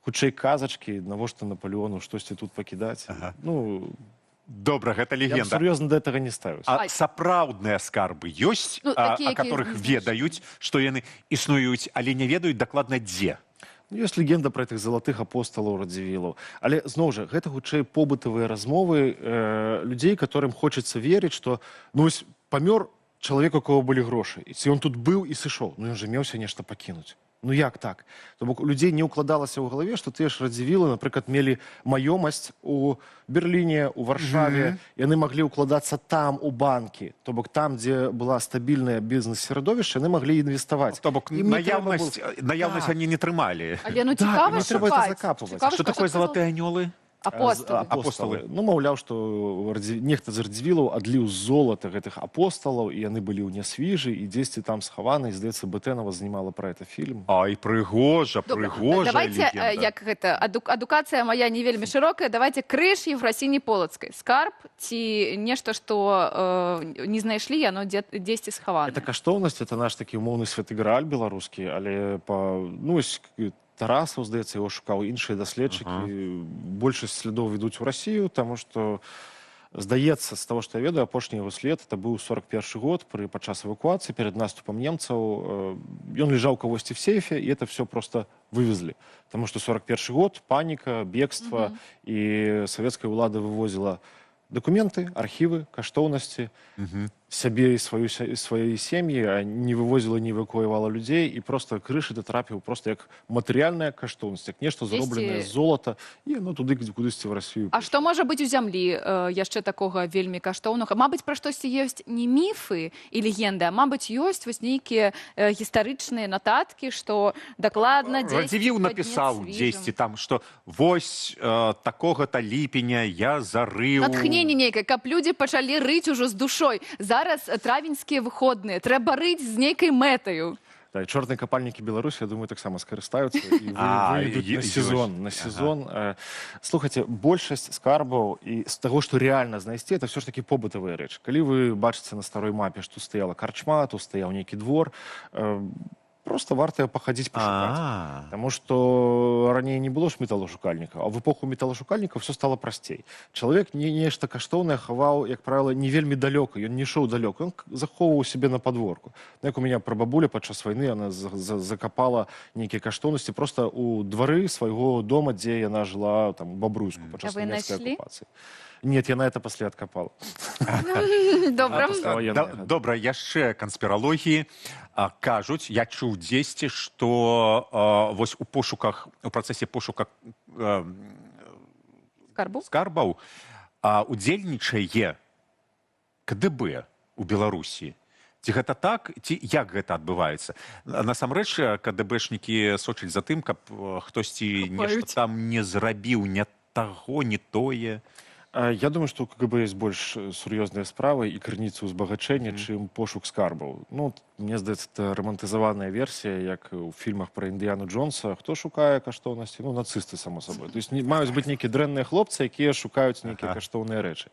R: хутчэй казачкі, навошта Наполеону штосьці тут пакідаць. Ну,
A: добра, гэта легенда.
R: Я сур'ёзна да гэтага не ставіўся.
A: А сапраўдныя скарбы ёсць, о которых ведаюць, што яны існуюць, але не ведаюць дакладна дзе?
R: Ёсць легенда пра гэтых залатых апосталаў радзівілаў. Але, зноў жа, гэта хутчэй побытавыя размовы людзей, которым хочацца верыць, што ну, вось памёр чалавек, у кого былі грошы. І ці ён тут быў і сышоў, ну ён жа меўся нешта пакінуць. Ну як так? То бок у людзей не ўкладалася ў галаве, што тыя ж радзівілы, напрыклад, мелі маёмасць у Берліне, у Варшаве. Яны маглі ўкладацца там, у банкі. То бок там, дзе была стабільная бізнес-серадовішча, яны маглі інвеставаць.
A: То бок наяўнасць они не трымалі.
B: Але ну цікава шукаць.
A: Што такое залатыя анёлы?
B: Апосталы.
R: Ну, маўляў, што нехта з радзівілаў адліў золата гэтых апосталаў, і яны былі ў нясвіжы, і дзесьці там схаваны, і, здаецца, Бэтэнава знімала пра гэта фільм.
A: Ай, прыгожа легенда.
B: Давайте, як гэта, адукацыя моя не вельмі шырокая, давайте крыж Ефрасіні Полацкай. Скарб ці нешта, што не знайшлі, яно дзесьці схавана.
R: Это каштоўнасць, это наш такі умоўны святы грааль беларускі, але ну, Тарасаў, здаецца, яго шукаў іншыя даследчыкі. Большасць слядоў ведуць у Расію, таму што, здаецца, з таго, што я ведаю, апошні яго след, это быў 41 год, падчас эвакуацыі, перад наступам немцаў. Ён лежаў кагосьці в сейфе, і это все просто вывезлі. Таму што 41 год, паніка, бегства, і савецкая ўлада вывозіла дакументы, архівы, каштоўнасці, сябе і сваёй сем'і, а не вывозіла, не эвакуявала людзей, і проста крыж это трапіў проста як матэрыяльная каштоўнасць, як нешта зробленае з золата, і ну, туды кудысьці в Расію.
B: А што можа быць у зямлі яшчэ такога вельмі каштоўнага? Мабыць, пра штосьці ёсць не міфы і легенды, а мабыць, ёсць вось нейкія гістарычныя нататкі, што дакладна дзесьці
A: Радзівіл напісаў дзесьці там, што вось такога-то ліпеня я зарыў...
B: Натхненне нейкае, каб людзі пачалі рыць ужо з душой. Зараз травеньскія выходныя, трэба рыць з нейкай мэтаю.
R: Так, чорныя капальнікі Беларусі, я думаю, таксама скарыстаюцца і выйдуць на сезон. Слухайце, большасць скарбаў і з таго, што рэальна знайсці, это все ж таки побытавыя рэчы. Калі вы бачыце на старой мапе, што стаяла карчма, то стаяў нейкі двор, просто варта паходзіць пашукаць. Таму што раней не было ж металлошукальнікаў, а в эпоху металлошукальнікаў все стало прасцей. Чалавек нешта каштоўнае хаваў, як правіла, не вельмі далёка, ён не ішоў далёка, ён захоўваў сябе на падворку. Як у меня прабабуля падчас вайны, она закапала нейкія каштоўнасці просто у двары свайго дома, дзе яна жыла там у Бабруйску падчас нямецкай акупацыі. Нет, яна это пасля адкапала.
A: Добра, яшчэ канспіралогіі. Кажуць, я чуў дзесьці, што вось у пошуках, у працэсе пошука скарбаў удзельнічае КДБ у Беларусі. Ці гэта так, ці як гэта адбываецца? Насамрэч, КДБшнікі сочаць за тым, каб хтосьці нешта там не зрабіў, не таго, не тое.
R: Я думаю, што у КГБ ёсць больш сур'ёзныя справы і крыніцы ўзбагачэння, чым пошук скарбаў. Ну, мне здаецца, это рамантызаваная версія, як у фільмах пра Індыяну Джонса. Хто шукае каштоўнасці? Ну, нацысты, само сабой. То есть маюць быць нейкія дрэнныя хлопцы, якія шукаюць нейкія каштоўныя рэчы.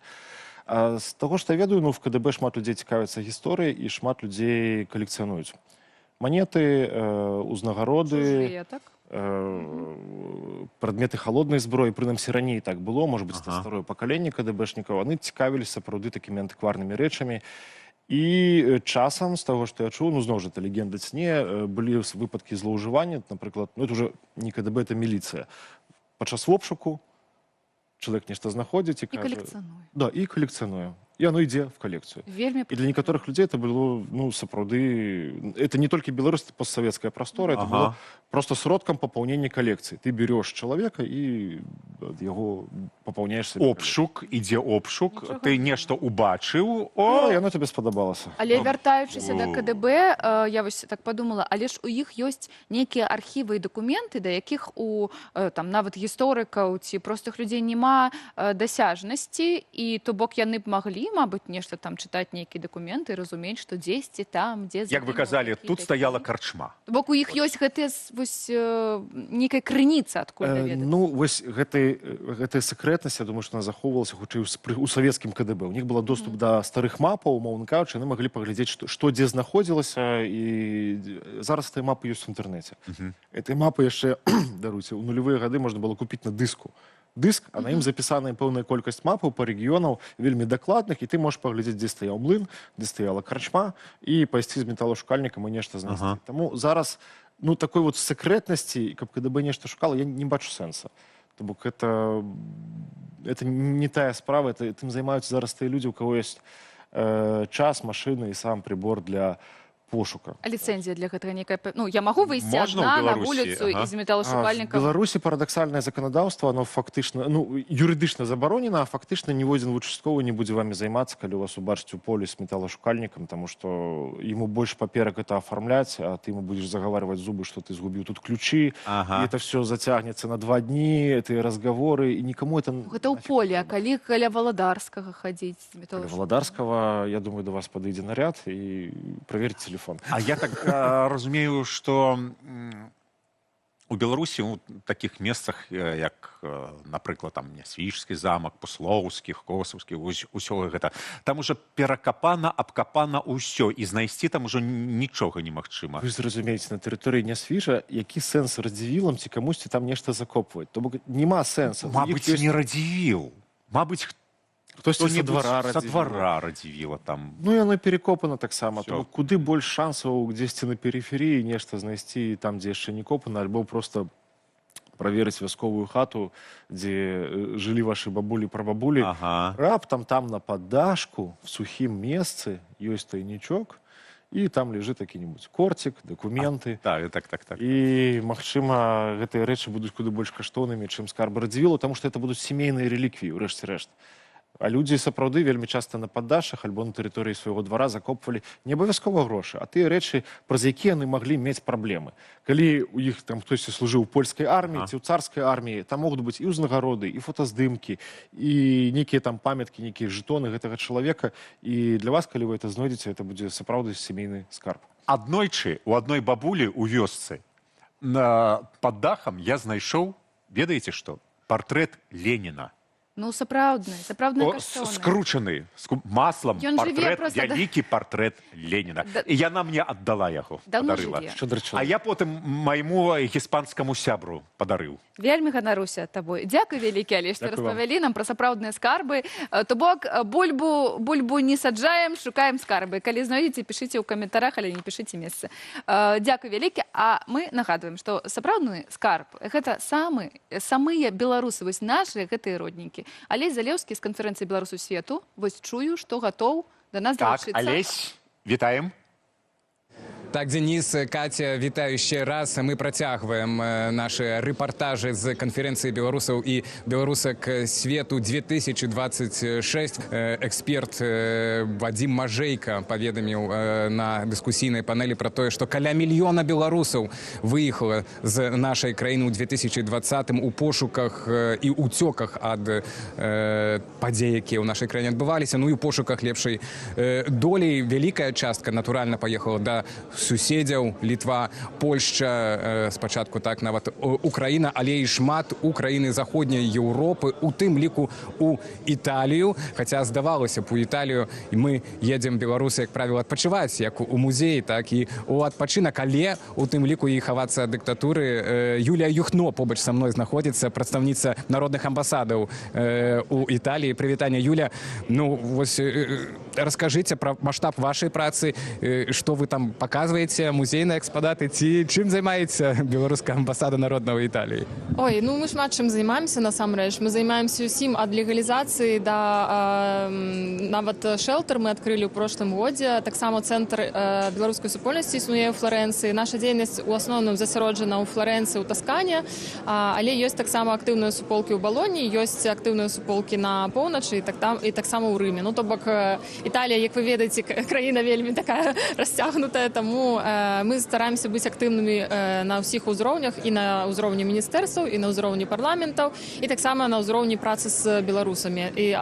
R: А з таго, што я ведаю, в КДБ шмат людзей цікавяцца гісторыяй і шмат людзей калекцыянуюць. Манеты, узнагароды, прадметы халоднай зброі, прынамсі раней так было, можа быць, это старое пакаленне КДБшнікаў, яны цікавіліся сапраўды такімі антыкварнымі рэчамі. І часам, з таго, што я чуў, ну, зноў жа, это легенда цне, былі выпадкі злоўжывання, напрыклад, ну, это уже не КДБ, это міліцыя. Падчас обшуку чалавек нешта знаходзіць і кажа...
B: І калекцыянуе.
R: Да, і калекцыянуе. І оно ідзе в колекцию. И для некоторых людей это было, ну, сапраўды... Это не только Беларусь, это постсоветская простора, это было просто сродком пополнения коллекции. Ты берешь человека и его пополняешь себе.
A: Обшук, ідзе обшук, ты нешта убачыў,
R: і оно тебе спадабалася.
B: Але вяртаючыся да КДБ, я вось так подумала, але ж у іх ёсць нейкія архівы і дакументы, да якіх у там нават гісторыкаў ці простых людзей няма дасяжнасці, і то бок яны б маглі, мабыць, нешта там чытаць нейкія дакументы, разумець, што дзесьці там, дзе...
A: Як вы казалі, тут стаяла карчма.
B: То бок у іх ёсць гэтая вось нейкая крыніца, адкуль даведацца.
R: Ну, вось гэтая сакрэтнасць, я думаю, што она захоўвалася хутчэй у савецкім КДБ. У них был доступ да старых мапаў, умоўна кажучы, яны маглі паглядзець, што дзе знаходзілася, і зараз этой мапы ёсць у інтэрнэце. Этой мапы яшчэ, даруйце, у нулевыя гады можна было купіць на дыску. Дыск, а на ім запісаная пэўная колькасць мапаў па рэгіёнаў вельмі дакладных, і ты можаш паглядзець, дзе стаяў млын, дзе стаяла карчма, і пайсці з металлошукальнікам і нешта знайсці. Таму зараз, ну, такой вот сакрэтнасці, каб КДБ нешта шукала, я не бачу сэнса. То бок это не тая справа, этим займаюцца зараз тыя людзі, у каго ёсць час, машына і сам прибор для пошука.
B: А ліцэнзія для гэтага некая... Ну, я магу выйсці адна на вуліцу і з металлошукальнікам?
R: В Беларусі парадаксальнае заканадаўства, оно фактычна, ну, юрыдычна забаронена, а фактычна ні один вучастковы не будзе вамі займацца, калі у вас убачыць у полі з металлошукальнікам, таму што ему больш паперак это афармляць, а ты ему будзеш загаварваць зубы, што ты згубіў тут ключы, і это все зацягнецца на 2 дні, гэтыя разговоры, і никому это...
B: Гэта ў полі, а калі каля Валадарскага хадзіць з металлошукальнікам?
R: Каля Валадарскага, я думаю, до вас падыдзе наряд і праверыць телефон.
A: А я так разумею, што у Беларусі у такіх месцах, як, напрыклад, там Нясвіжскі замак, Пуслоўскі, Косаўскі, усё гэта, там уже перакапана, абкапана ўсё, і знайсці там ужо нічога немагчыма.
R: Вы зразумееце, на тэрыторыі Нясвіжа, які сэнс радзівілам ці камусьці там нешта закопваць? То бок няма сэнсу.
A: Мабыць, не радзівіл. Мабыць,
R: хтосьці са
A: двара радзівіла там.
R: Ну, яно перекопано таксама. Тому куды больш шансаў дзесьці на перыферыі нешта знайсці там, дзе яшчэ не копана, альбо просто праверыць вясковую хату, дзе жылі вашы бабулі, прабабулі. Раптам там на паддашку, в сухім месцы, ёсць тайнічок, і там ляжыць які-небудзь корцік, дакументы.
A: Так.
R: І, магчыма, гэтыя рэчы будуць куды больш каштоўнымі, чым скарбы радзівілу, таму што это будуць сямейныя рэліквіі, у рэшце-рэшт. А людзі сапраўды вельмі часта на паддашах альбо на тэрыторыі свайго двара закопвалі не абавязкова грошы, а тыя рэчы, праз якія яны маглі мець праблемы. Калі у іх там хтосьці служыў у польскай арміі ці ў царскай арміі, там могуць быць і ўзнагароды, і фотаздымкі, і нейкія там памяткі, нейкія жэтоны гэтага чалавека. І для вас, калі вы это знойдзеце, это будзе сапраўды сямейны скарб.
A: Аднойчы у адной бабулі ў вёсцы пад дахам я знайшоў, ведаеце што, партрэт Леніна.
B: Ну, сапраўднае каштоўнае.
A: Скручаны маслам
B: Ён жыве
A: партрэт,
B: проста, да.
A: вялікі партрэт Леніна. І яна мне аддала яго,
B: Даўно
A: падарыла.
B: жыве.
A: А я потым майму гіспанскаму сябру падарыў.
B: Вельмі ганаруся табой. Дзякуй вялікі, Алеш, што
A: Дзякуй вам.
B: распавялі нам пра сапраўдныя скарбы. То бок, бульбу не саджаем, шукаем скарбы. Калі знойдзеце, пішыце ў каментарах, але не пішыце месца. Дзякуй вялікі. А мы нагадваем, што сапраўдны скарб – гэта самыя беларусы, вось нашы, гэтыя роднікі. Алесь Залеўскі з канферэнцыі беларусаў свету. Вось чую, што гатоў да нас
A: Так,
B: далучыцца.
A: Алесь, вітаем.
L: Так, Денис, Катя, вітаю ще раз. Ми протягуємо наші репортажі з конференції білорусів і білорусок світу 2026. Експерт Вадим Мажейко повідомив на дискусійній панелі про те, що каля мільйона білорусів виїхало з нашої країни у 2020-му у пошуках і утеках від подій, які у нашій країні відбувалися, ну і у пошуках ліпшої долі. Велика частка натурально поїхала до сусідів, Літва, Польща, спочатку так навіть Україна, але і шмат України Заходньої Європи, у тим ліку у Італію. Хоча здавалося б, у Італію ми їдемо, білоруси, як правило, відпочивати, як у музеї, так і у відпочинок, але у тим ліку і ховатися диктатури. Юлія Юхно побач со мною знаходиться, представниця народних амбасадів у Італії. Привітання, Юля. Ну, ось розкажіть про масштаб вашої праці, що ви там показуєте, музейні експонати, чим займається білоруська амбасада народного Італії?
S: Ой, ну ми шмат чим займаємося, насамрэч. Ми займаємося усім ад легалізації до нават шелтер мы открыли ў прошлым годзе. Таксама цэнтр беларускай супольнасці існуе ў Флоренцыі. Наша дзейнасць у асноўным засяроджана ў Флоренцыі, ў Таскане, але ёсць таксама актыўныя суполкі ў Балоні, ёсць актыўныя суполкі на поўначы і таксама ў Рыме. Ну, то бок Італія, як вы ведаеце, краіна вельмі такая расцягнутая, таму мы стараемся быць актыўнымі на ўсіх узроўнях, і на ўзроўні міністэрстваў, і на ўзроўні парламентаў, і таксама на ўзроўні працы з беларусамі. І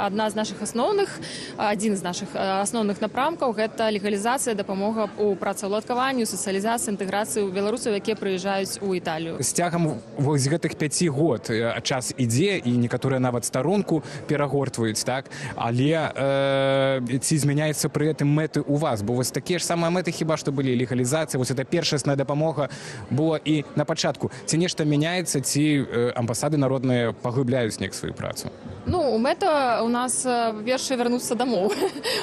S: адзін з нашых асноўных напрамкаў гэта легалізацыя, дапамога ў працаўладкаванню, сацыялізацыі, інтэграцыі беларусаў, якія прыязджаюць у Італію.
L: З цягам вось гэтых 5 год час ідзе, і некаторыя нават старонку перагортваюць, так? Але ці змяняецца пры гэтым мэты у вас? Бо вось такія ж самыя мэты хіба што былі легалізацыя, вось эта першасная дапамога была і на пачатку. Ці нешта мяняецца, ці амбасады народныя паглыбляюць неяк сваю працу?
S: Ну, мэта у нас першае вярнуцца дамоў.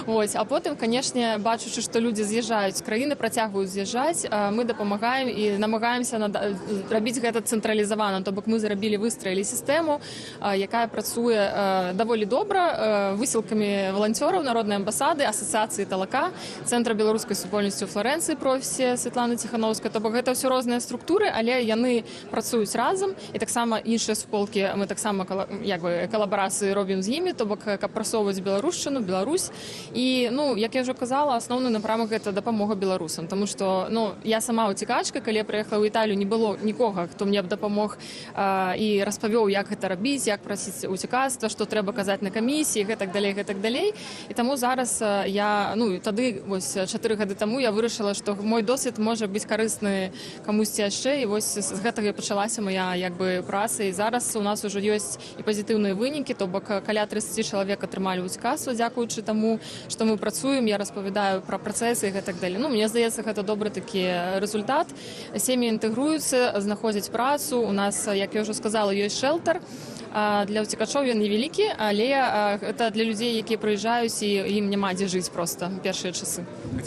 S: Вось. А потым, канешне, бачучы, што людзі з'язджаюць з краіны, працягваюць з'язджаць, мы дапамагаем і намагаемся рабіць гэта цэнтралізавана. То бок мы зрабілі, выстраілі сістэму, якая працуе даволі добра, высілкамі валанцёраў народнай амбасады, асацыяцыі Талака, цэнтра беларускай супольнасці ў Флоренцыі, профісі Святланы Ціхановскай. То бок гэта ўсё розныя структуры, але яны працуюць разам, і таксама іншыя суполкі мы таксама калабарацыі робім з імі, то бок каб прасоўваць беларушчыну, Беларусь. І, ну, як я ўжо казала, асноўны напрамак гэта дапамога беларусам, таму што, ну, я сама уцікачка, калі я прыехала ў Італію, не было нікога, хто мне б дапамог і распавёў, як гэта рабіць, як прасіць уцікацтва, што трэба казаць на камісіі, гэтак далей. І таму зараз я, ну, тады, вось, 4 гады таму я вырашыла, што мой досвед можа быць карысны камусьці яшчэ, і вось з гэтага пачалася моя, праца, і зараз у нас ужо ёсць і пазітыўныя вынікі, то бок каля 30 чалавек атрымалі уцікацтва, дзякуючы таму, што мы працуем, я распавядаю пра працэсы і гэтак далей. Ну, мне здаецца, гэта добры такі результат. Сем'і інтэгруюцца, знаходзяць працу. У нас, як я ўжо сказала, ёсць шэлтер. Для уцікачоў ён невялікі, але гэта для людзей, якія прыязджаюць, і ім няма дзе жыць проста першыя часы.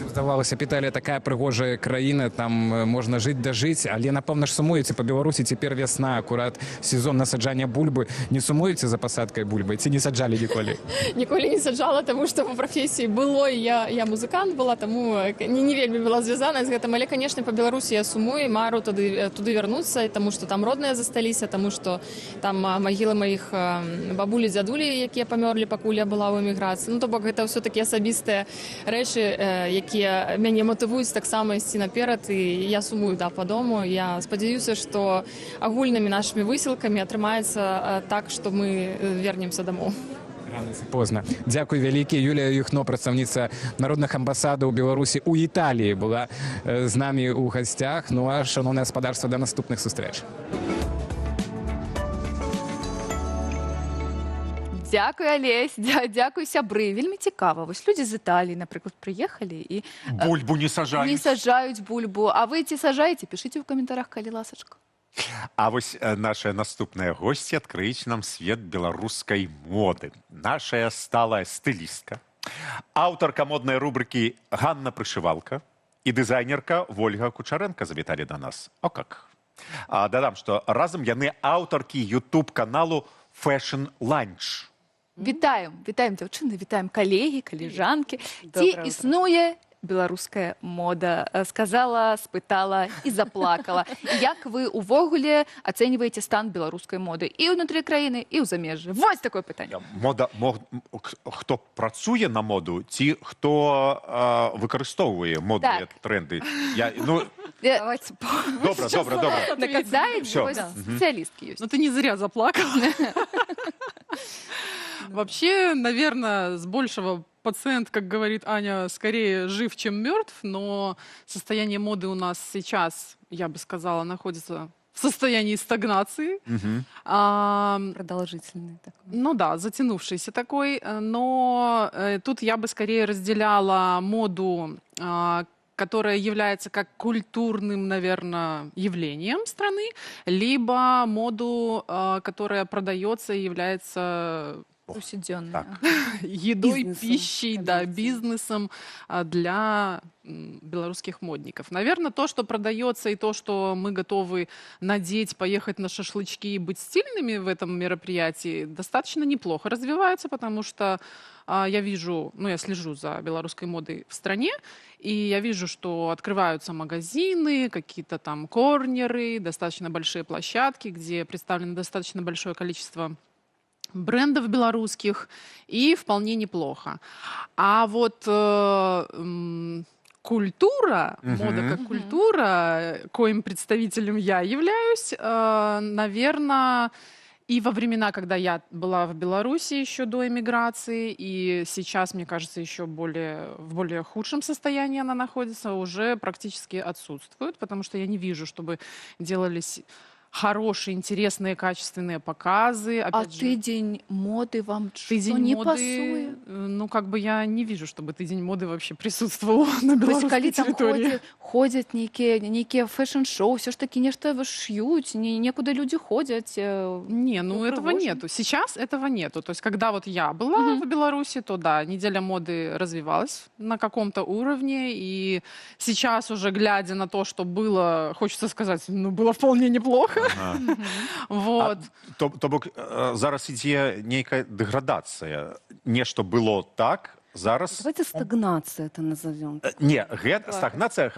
L: Здавалася, Італія такая прыгожая краіна, там можна жыць да жыць, але, напэўна ж, сумуеце па Беларусі, цяпер вясна, акурат сезон насаджання бульбы. Не сумуеце за пасадкай бульбы? Ці не саджалі ніколі?
S: Ніколі не саджала, таму што па прафесіі былой я музыкант была, таму не вельмі была звязана з гэтым, але, канешне, па Беларусі я сумую, мару туды вярнуцца, таму што там родныя засталіся, таму што там магілы маіх бабулі, дзядулі, якія памёрлі, пакуль я была ў эміграцыі. Ну, то бок гэта ўсё такія асабістыя рэчы, якія мяне матывуюць таксама ісці наперад, і я сумую па дому. Я спадзяюся, што агульнымі нашымі высілкамі атрымаецца так, што мы вернемся дамоў.
L: Позна. Дзякуй вялікі. Юлія Юхно, прадстаўніца народных амбасадаў Беларусі ў Італіі, была з намі ў гасцях. Ну а, шаноўнае гаспадарства, да наступных сустрэч.
B: Дякую, Олесь, дякую, сябры. Вельмі цікава. Вось людзі з Італіі, напрыклад, прыехалі і
A: Бульбу не сажаюць.
B: не сажаюць бульбу. А вы ці сажаеце? Пішыце ў каментарах, калі ласачка.
A: А вось наша наступная госці адкрыюць нам свет беларускай моды. Нашая сталая стылістка, аўтарка моднай рубрыкі Ганна Прышывалка і дызайнерка Вольга Кучаренко завіталі да нас. О как! Дадам, што разам яны аўтаркі YouTube-каналу Fashion Lunch.
B: Вітаем, дзяўчыны, вітаем калегі, калежанкі. Ці існуе беларуская мода? Сказала, спытала і заплакала. Як вы увогуле ацэньваеце стан беларускай моды і ўнутры краіны, і ў замежжы? Вось такое пытанне.
A: Хто працуе на моду, ці хто выкарыстоўвае модныя тренды?
B: Давайте.
A: Добра.
B: Накадаеце, вось спецыялісткі ёсць.
T: Ну ты не зря заплакал. Вообще, наверное, с большего пациент, как говорит Аня, скорее жив, чем мертв, но состояние моды у нас сейчас, я бы сказала, находится в состоянии стагнации.
B: Продолжительный такой.
T: Ну да, затянувшийся такой. Но тут я бы скорее разделяла моду, которая является как культурным, наверное, явлением страны, либо моду, которая продается и является едой, бизнесом, пищей, да, бизнесом для белорусских модников. Наверное, то, что продается, и то, что мы готовы надеть, поехать на шашлычки и быть стильными в этом мероприятии, достаточно неплохо развивается, потому что я вижу, я слежу за белорусской модой в стране, и я вижу, что открываются магазины, какие-то там корнеры, достаточно большие площадки, где представлено достаточно большое количество брендов белорусских, и вполне неплохо. А вот культура, мода как культура, коим представителем я являюсь, наверное, и во времена, когда я была в Беларуси еще до эмиграции, и сейчас, мне кажется, еще в более худшем состоянии она находится, уже практически отсутствует, потому что я не вижу, чтобы делались хорошие, интересные, качественные показы. Опять же,
B: тыдзень моды вам не пасуе?
T: Ну, как бы я не вижу, чтобы тыдзень моды вообще присутствовал на белорусской территории.
B: Ходят некие фэшн-шоу, все ж таки нечто шьют, некуда люди ходят.
T: Не, этого нету. Сейчас этого нету. То есть, когда вот я была в Беларуси, то да, неделя моды развивалась на каком-то уровне, и сейчас уже, глядя на то, что было, хочется сказать, было вполне неплохо. Вот.
A: То бок зараз ідзе нейкая дэградацыя. Нешта было так, зараз...
U: Давайте стагнация это назовем.
A: Не, гэта стагнацыя...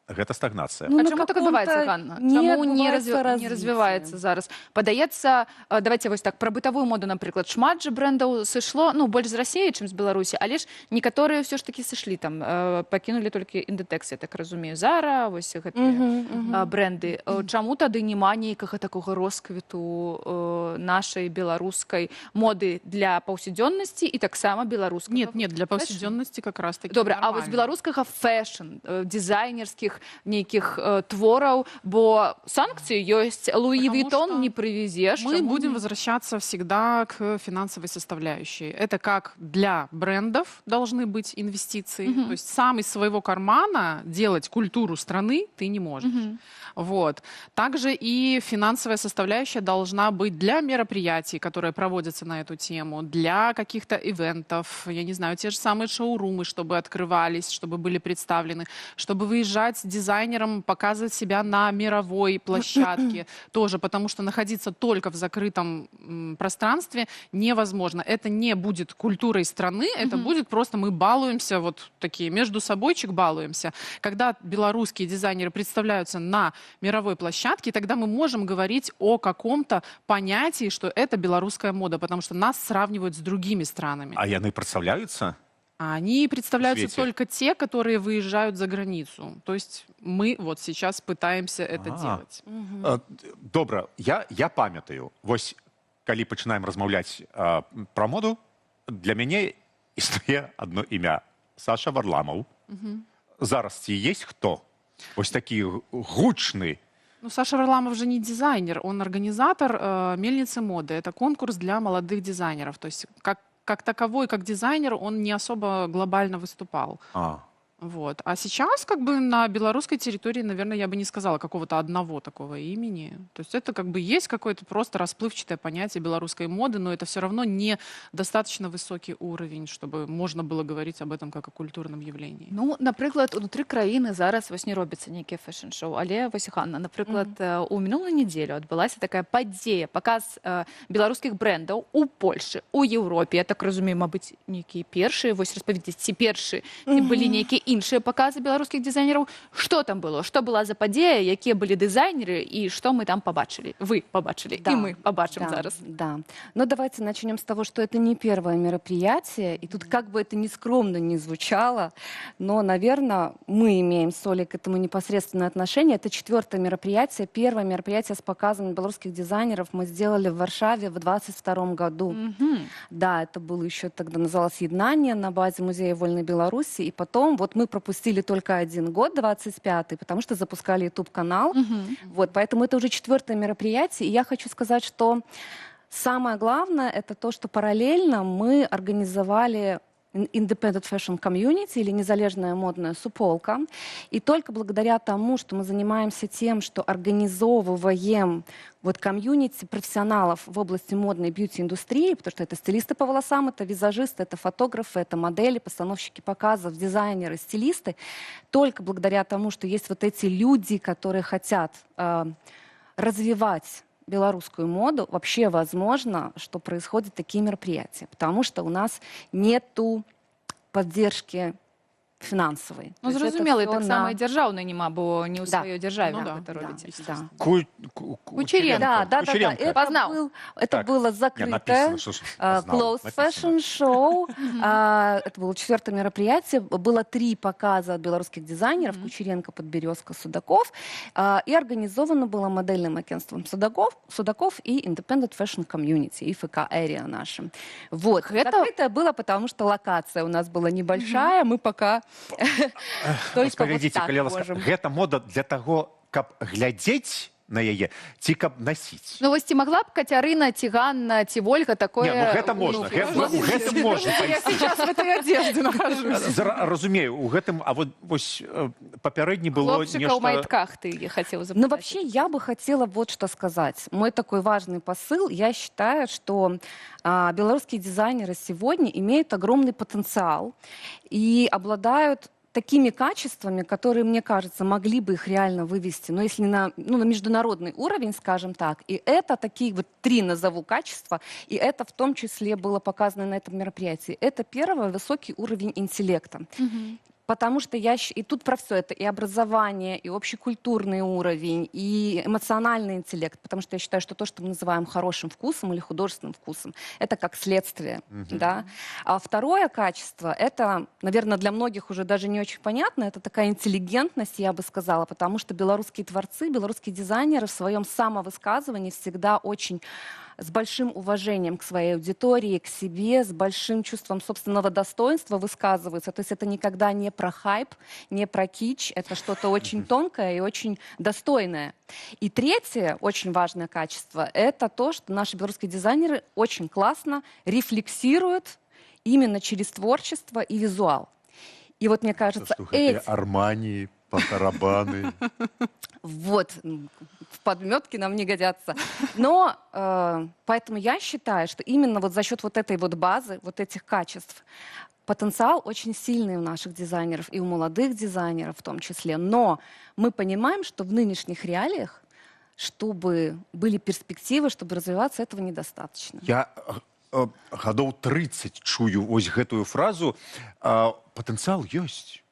A: Гэта стагнацыя.
B: А чаму так адбываецца, Ганна? Чаму не развіваецца зараз? Падаецца, давайте вось так, пра бытавую моду, напрыклад, шмат же брэндаў сышло, больш з Расіі, чым з Беларусі, але ж некаторыя ўсё ж такі сышлі там, пакінулі толькі Inditex, я так разумею, Zara, вось гэтыя брэнды. Чаму тады няма нейкага такога росквіту нашай беларускай моды для паўсядзённасці і таксама беларускага?
T: Нет, для паўсядзённасці как раз таки.
B: Добра, а вось беларускага фэшн, дизайнерскіх нейкіх твораў, бо санкцыі ёсць, Луи Виттон не привезешь.
T: Мы будем возвращаться всегда к финансовой составляющей. Это как для брендов должны быть инвестиции. То есть сам из своего кармана делать культуру страны ты не можешь. Вот. Также и финансовая составляющая должна быть для мероприятий, которые проводятся на эту тему, для каких-то ивентов, я не знаю, те же самые шоурумы, чтобы открывались, чтобы были представлены, чтобы выезжать дизайнером, показывать себя на мировой площадке тоже, потому что находиться только в закрытом пространстве невозможно. Это не будет культурой страны, это будет просто мы балуемся, вот такие, между собойчик балуемся. Когда белорусские дизайнеры представляются на мировой площадке, тогда мы можем говорить о каком-то понятии, что это белорусская мода, потому что нас сравнивают с другими странами.
A: А яны представляются?
T: Они представляются только те, которые выезжают за границу. То есть мы вот сейчас пытаемся это делать.
A: Добра, я памятаю, вось, калі пачынаем размаўляць пра моду, для мяне існуе одно імя – Саша Варламов. Зараз ці есть хто? Вось такі гучны,
T: Ну, Саша Варламов же не дизайнер, он организатор «Мельницы моды». Это конкурс для молодых дизайнеров. То есть как таковой, как дизайнер, он не особо глобально выступал. Вот. А сейчас как бы на белорусской территории, наверное, я бы не сказала какого-то одного такого имени. То есть это как бы есть какое-то просто расплывчатое понятие белорусской моды, но это все равно не достаточно высокий уровень, чтобы можно было говорить об этом как о культурном явлении.
B: Ну, наприклад, унутры краіны зараз вось не робіцца нейкія фэшн-шоу, але вось Ганна, напрыклад, у мінулую нядзелю адбылася такая падзея, паказ беларускіх брэндаў у Польшы, у Еўропе. Я так разумею, мабыць, нейкія першыя, вось распавядзіце, ці першыя, ці былі нейкія іншыя паказы беларускіх дызайнераў. Што там было? Што была за падзея, якія былі дызайнеры і што мы там побачили? Вы побачили,
U: Да,
B: и мы побачим
U: да,
B: зараз.
U: Да. Но давайте начнем с того, что это не первое мероприятие. И тут как бы это ни скромно не звучало, но, наверное, мы имеем с Олей к этому непосредственное отношение. Это 4-е мероприятие. Первое мероприятие с показом белорусских дизайнеров мы сделали в Варшаве в 2022 году. Да, это было еще тогда, называлось «Еднание» на базе Музея Вольной Беларуси. И потом вот мы пропустили только 1 год, 25-й, потому что запускали YouTube-канал. Вот, поэтому это уже 4-е мероприятие. И я хочу сказать, что самое главное, это то, что параллельно мы организовали Independent Fashion Community или незалежная модная суполка. И только благодаря тому, что мы занимаемся тем, что организовываем вот комьюнити профессионалов в области модной бьюти-индустрии, потому что это стилисты по волосам, это визажисты, это фотографы, это модели, постановщики показов, дизайнеры, стилисты. Только благодаря тому, что есть вот эти люди, которые хотят развивать белорусскую моду, вообще возможно, что происходят такие мероприятия, потому что у нас нету поддержки финансовой.
B: Ну, зразумела, і так само і дзяржаўнай няма, бо не ў сваёй дзяржаве
U: Ну,
B: гэта робіце.
U: Кучеренко. Да. Это,
B: Познал.
U: Это было закрытое closed fashion show. Это было 4-е мероприятие. Было 3 показа от белорусских дизайнеров: Кучеренко, Подберезка, Судаков. И организовано было модельным агентством Судаков и Independent Fashion Community, и ФК Area нашим. Вот. Закрытое было, потому что локация у нас была небольшая. Мы пока только вот так можем.
A: Гэта мода для того, каб глядзець на яе, ці каб насіць.
B: Ну, вось ці могла б Кацярына, ці Ганна, ці Вольга такое...
A: Не, ну гэта можна, у гэтым можна.
T: Я сейчас в этой одежде нахожусь.
A: Разумею, у гэтым, а вот вось папярэдні было
B: Хлопчика
A: нешта...
B: в майтках ты хотела запытать.
U: Ну, вообще, я бы хотела вот что сказать. Мой такой важный посыл. Я считаю, что белорусские дизайнеры сегодня имеют огромный потенциал и обладают такими качествами, которые, мне кажется, могли бы их реально вывести, но если на международный уровень, скажем так. И это такие вот 3 назову качества, и это в том числе было показано на этом мероприятии. Это первое — высокий уровень интеллекта. Потому что и тут про все это, и образование, и общекультурный уровень, и эмоциональный интеллект, потому что я считаю, что то, что мы называем хорошим вкусом или художественным вкусом, это как следствие. Да? А второе качество, это, наверное, для многих уже даже не очень понятно, это такая интеллигентность, я бы сказала, потому что белорусские творцы, белорусские дизайнеры в своем самовысказывании всегда очень с большим уважением к своей аудитории, к себе, с большим чувством собственного достоинства высказываются. То есть это никогда не про хайп, не про кич, это что-то очень тонкое и очень достойное. И третье, очень важное качество, это то, что наши белорусские дизайнеры очень классно рефлексируют именно через творчество и визуал. И вот мне кажется,
A: Армани, Патарабаны.
U: Вот, в подметки нам не годятся. Но поэтому я считаю, что именно вот за счет вот этой вот базы, вот этих качеств, потенциал очень сильный у наших дизайнеров и у молодых дизайнеров в том числе. Но мы понимаем, что в нынешних реалиях, чтобы были перспективы, чтобы развиваться, этого недостаточно.
A: Я гадоў 30 чую вось гэтую фразу. Патэнцыял ёсць.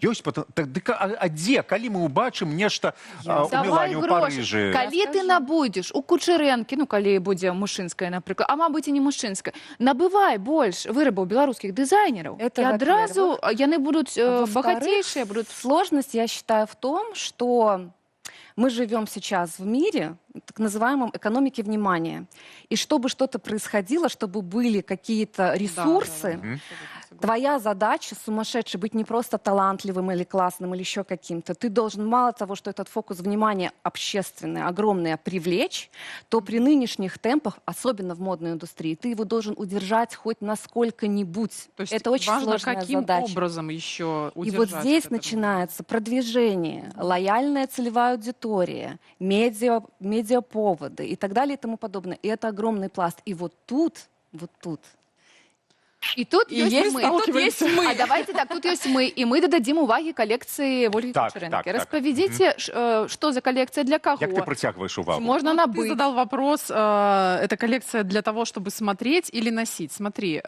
A: Ёсць дык, а дзе, калі мы ўбачым нешта у Мілане, у Парыжы?
B: Калі ты набудзеш у Кучерэнкі, ну калі будзе мужчынская, напрыклад, а мабыць і не мужчынская, набывай больш вырабаў беларускіх дызайнераў, и адразу яны будуць богатейшие.
U: Сложность, я считаю, в том, что мы живем сейчас в мире, так называемом экономике внимания. И чтобы что-то происходило, чтобы были какие-то ресурсы, Твоя задача сумасшедший быть не просто талантливым или классным или еще каким-то. Ты должен мало того, что этот фокус внимания общественный, огромный, привлечь, то при нынешних темпах, особенно в модной индустрии, ты его должен удержать хоть на сколько-нибудь.
T: То есть
U: это очень
T: важно,
U: сложная
T: каким
U: задача.
T: образом еще
U: И
T: удержать.
U: вот здесь начинается продвижение, лояльная целевая аудитория, медиаповоды и так далее и тому подобное. И это огромный пласт. И вот тут.
B: І тут
T: І
B: есть
T: є
B: мы.
T: сталкиваемся.
B: Тут есть мы. А давайте так, тут есть мы. И мы додадим уваги коллекции Ольги
A: Так,
B: Кучеренко.
A: так.
B: Розповідіть, що за коллекция, для кого?
A: Як ти притягуєш увагу?
B: Можно
T: Ты
B: набыть.
T: задал вопрос, это коллекция для того, чтобы смотреть или носить. Смотри,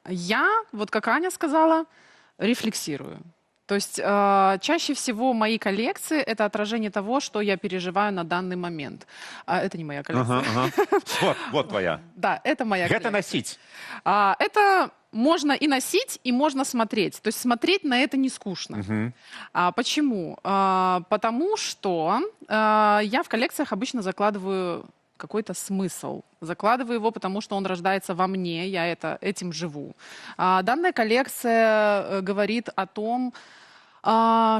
T: я, вот как Аня сказала, рефлексирую. То есть чаще всего мои коллекции — это отражение того, что я переживаю на данный момент. Это не моя коллекция.
A: Вот твоя.
T: Да, это моя коллекция.
A: Это носить.
T: Это можно и носить, и можно смотреть. То есть смотреть на это не скучно. Почему? Потому что я в коллекциях обычно закладываю какой-то смысл. Закладываю его, потому что он рождается во мне, я этим живу. Данная коллекция говорит о том,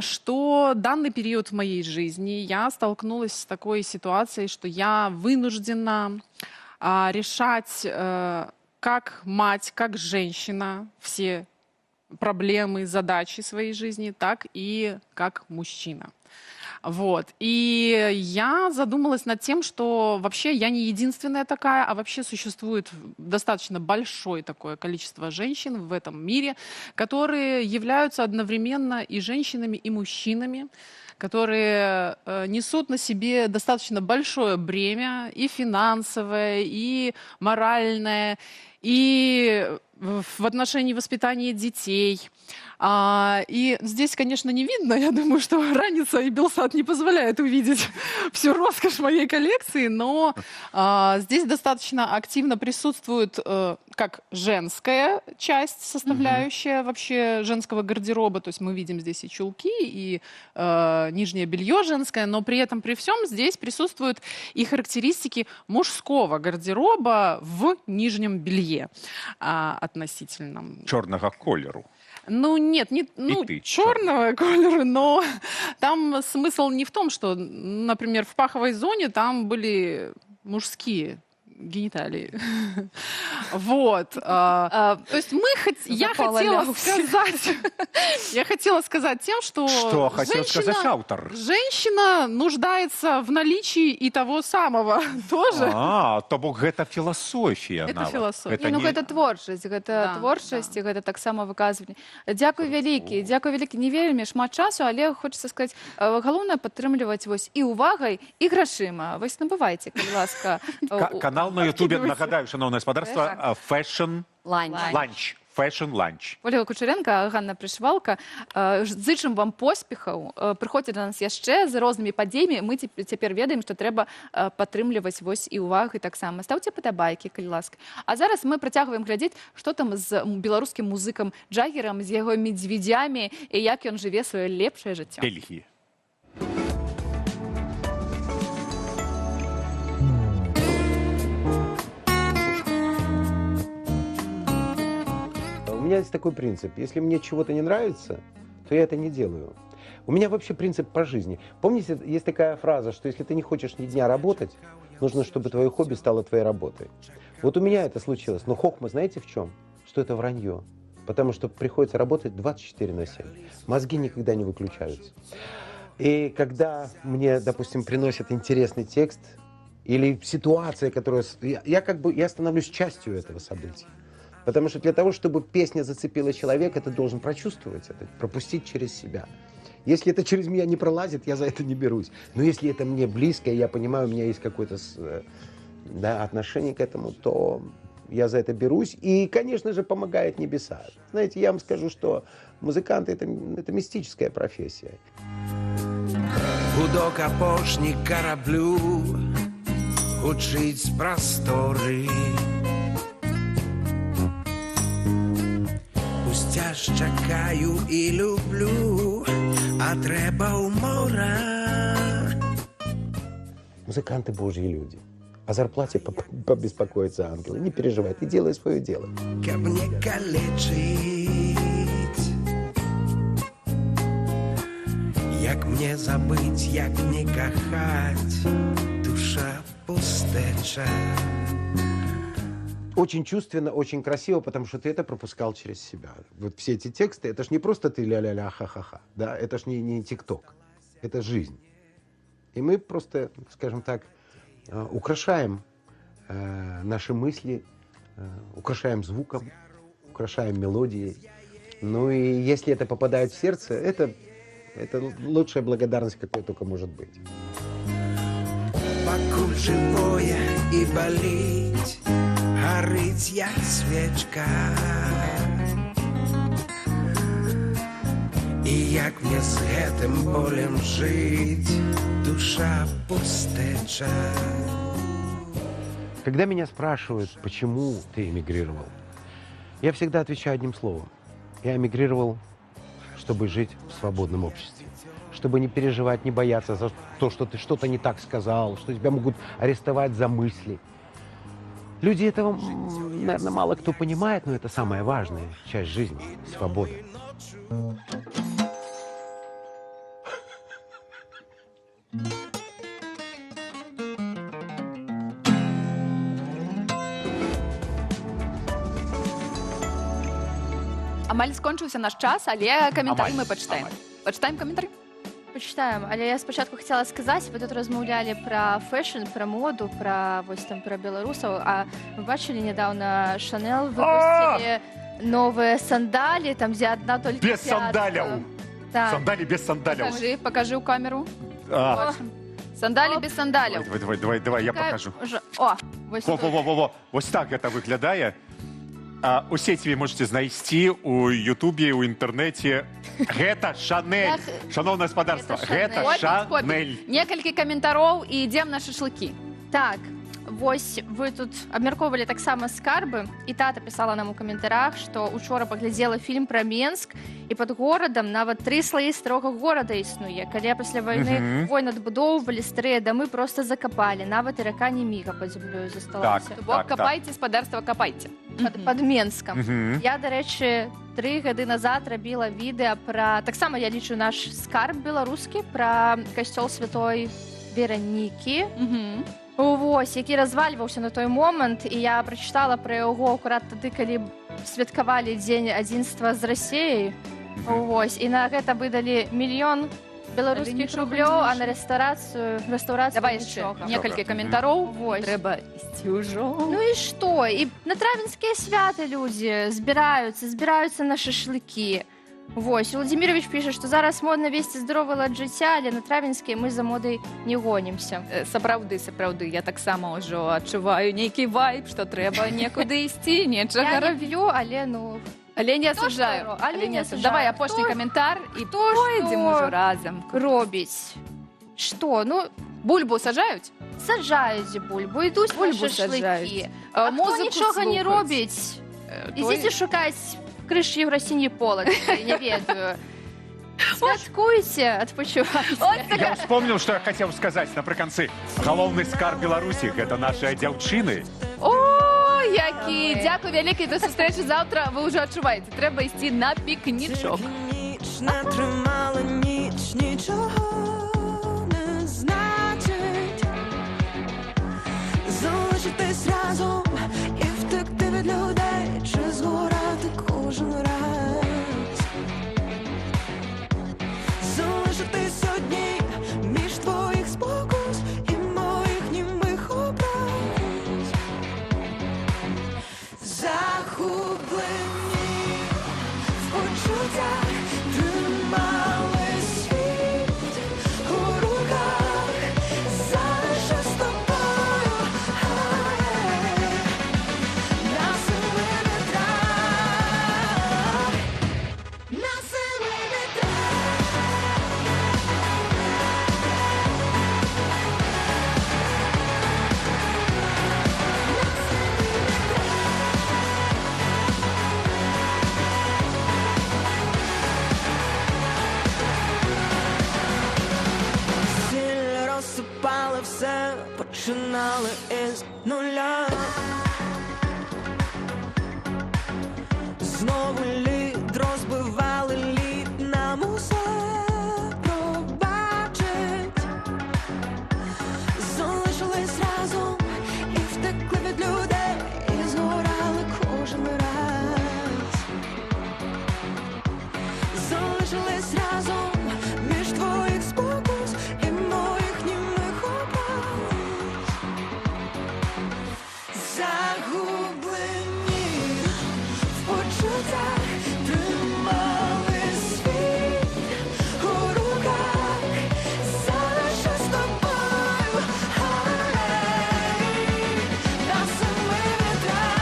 T: что данный период в моей жизни я столкнулась с такой ситуацией, что я вынуждена решать как мать, как женщина все проблемы, задачи своей жизни, так и как мужчина. Вот. И я задумалась над тем, что вообще я не единственная такая, а вообще существует достаточно большое такое количество женщин в этом мире, которые являются одновременно и женщинами, и мужчинами, которые несут на себе достаточно большое бремя, и финансовое, и моральное, и в отношении воспитания детей. И здесь, конечно, не видно. Я думаю, что Раница и Белсат не позволяют увидеть всю роскошь моей коллекции, но здесь достаточно активно присутствует как женская часть, составляющая вообще женского гардероба. То есть мы видим здесь и чулки, и нижнее белье женское, но при этом, при всем, здесь присутствуют и характеристики мужского гардероба в нижнем белье относительном.
A: Чорного кольору.
T: Ну, нет, черного колера, но там смысл не в том, что, например, в паховой зоне там были мужские гениталии. Вот. То есть я хотела сказать тем, что
A: хотел сказать автор?
T: Женщина нуждается в наличии и того самого тоже.
A: То бок гэта філасофія.
T: Это философия.
B: Гэта творчасць, і гэта таксама выказванне. Дзякуй вялікі, не вельмі шмат часу, але хочацца сказаць, галоўнае падтрымліваць вось і увагай, і грашыма. Вось набывайце, калі ласка.
A: Канал на Ютубе, нагадаю, шановне господарство, Fashion Lunch. Fashion Lunch.
B: Ольга Кучеренко, Ганна Пришвалка. Зычым вам поспехаў. Прыходзьце да нас яшчэ з рознымі падзеямі. Мы цяпер ведаем, што трэба падтрымліваць вось і увагу таксама. Стаўце падабайкі, калі ласка. А зараз мы працягваем глядзець, што там з беларускім музыкам Джаггерам, з яго медведзямі і як ён жыве сваё лепшае жыццё.
A: Бельгіі.
Q: У меня есть такой принцип. Если мне чего-то не нравится, то я это не делаю. У меня вообще принцип по жизни. Помните, есть такая фраза, что если ты не хочешь ни дня работать, нужно, чтобы твое хобби стало твоей работой. Вот у меня это случилось. Но хохма знаете в чем? Что это вранье. Потому что приходится работать 24/7. Мозги никогда не выключаются. И когда мне, допустим, приносят интересный текст или ситуация, которая... Я становлюсь частью этого события. Потому что для того, чтобы песня зацепила человека, ты должен прочувствовать это, пропустить через себя. Если это через меня не пролазит, я за это не берусь. Но если это мне близко, и я понимаю, у меня есть какое-то отношение к этому, то я за это берусь. И, конечно же, помогает небеса. Знаете, я вам скажу, что музыканты это мистическая профессия.
D: Гудок апошні кораблю учить з простори. Пустя чекаю і люблю, а треба у мора.
Q: Музыканты Божьи люди. О зарплате побеспокоятся ангелы. Не переживай, ты делай свое дело.
D: Каб не калечить, як мне забыть, як не кахать, душа пустеча.
Q: Очень чувственно, очень красиво, потому что ты это пропускал через себя. Вот все эти тексты, это ж не просто ты ля-ля-ля, ха-ха-ха. Да? Это ж не ТикТок. Это жизнь. И мы просто, скажем так, украшаем наши мысли, украшаем звуком, украшаем мелодией. Ну и если это попадает в сердце, это лучшая благодарность, какой только может быть.
D: Пакуль живое и болить, горить як свечка. И як мне с гэтым болем жить, душа пустеча.
Q: Когда меня спрашивают, почему ты эмигрировал, я всегда отвечаю одним словом. Я эмигрировал, чтобы жить в свободном обществе. Чтобы не переживать, не бояться за то, что ты что-то не так сказал, что тебя могут арестовать за мысли. Люди этого, наверное, мало кто понимает, но это самая важная часть жизни – свобода.
B: Амаль скончыўся наш час, але каментары
A: Амаль,
B: мы пачытаем. Пачытаем каментары?
J: Почитаем, але я спочатку хотела сказать, вы тут размаўлялі про фэшн, про моду, про вось там про беларусаў, а вы бачили недавно Шанел выпустили новые сандали, там где одна только
A: Без
J: пятка.
A: сандалів.
J: Так.
A: Сандалі без сандалів.
B: Покажи у камеру.
A: А.
B: Сандалі без сандалів.
A: Давай, я покажу.
J: О, вось тут.
A: Во. Ось так гэта выглядае. У сеціве можете знайсці у Ютубе, у інтэрнэце. Гэта Шанель. Шановное спадарства, гэта Шанель.
B: Некалькі каментароў і ідзем на шашлыкі.
J: Так, вось вы тут абмяркоўвалі таксама скарбы, і тата пісала нам у каментарах, што учора паглядзела фільм пра Менск, і пад горадам нават 3 слаі старога горада існуе. Калі пасля вайны войн адбудоўвалі, старыя дамы проста закапалі, нават і рака Неміга пад зямлёю засталася.
B: Бок капайце, спадарства, капайце.
J: Пад Менскам. Я, дарэчы, 3 гады назад рабіла відэа пра... Таксама я лічу наш скарб беларускі пра касцёл святой Веранікі. Вось, які развальваўся на той момант, і я прачытала пра яго акурат тады, калі святкавалі дзень адзінства з Расіяй. Вось, і на гэта выдалі 1 мільён беларускіх рублёў, а на рэстаўрацыю
B: Давай яшчэ некалькі каментароў. Трэба ісці ўжо.
J: Ну і што? І на травенскія святы людзі збіраюцца на шашлыкі. Вось, Владимирович піша, што зараз модна весці здаровы лад жыцця, але на травенскія мы за модай не гонімся.
B: Сапраўды, я таксама ўжо адчуваю нейкі вайб, што трэба некуды ісці, нечага рабіць.
J: Я люблю, але ну...
B: Але не асуджаю. Давай апошні каментар і пойдзем ужо разам.
J: Робіць. Што? Ну,
B: бульбу саджаюць?
J: Саджаюць бульбу, ідуць на шашлыкі. А хто нічога не робіць? Ідзіце шукаць крыж Евросиньи полок, не ведаю. Святкуйте, адпачывайце.
A: Я вспомнил, что я хотел сказать напрыканцы. Галоўны скарб Беларусі – гэта наши дзяўчыны.
B: О, які! Дякую вялікі, до сустрэчы заўтра. Вы ўжо адчуваеце, трэба ісці на пікнічок.
E: Не тримала ніч, нічого не значить. Залишитись разом і втекти від людей, чи згорати кожен раз. Залишитись одній між твоїх спокус і моїх німих образ. Захоплені в почуттях тримали світ у руках. Залишу з тобою на семи вітрах. На семи Сіль розсипали все по починали із нуля. Знову лід розбивали лід, нам усе пробачить. Залишились разом і втекли від людей, і згорали кожен раз. Залишились разом між твоїх спокус і моїх німих образ. Загублені в почуттях, тримали світ у руках. Залишусь з тобою, на семи вітрах,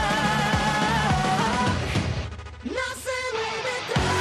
E: на семи вітрах.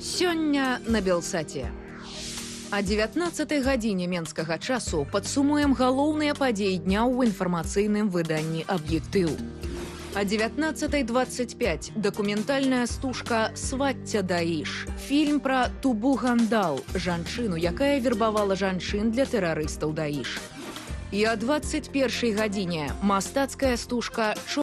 O: Сёння на Белсаце. О 19-й гадзіне менскага часу падсумуем галоўныя падзеі дня ў інфармацыйным выданні «Аб'ектыў». О 19:25 документальная стужка «Свацця Даіш». Фільм пра Тубу Гандал, жанчыну, якая вербавала жанчын для тэрарыстаў Даіш. І о 21-й гадзіне мастацкая стужка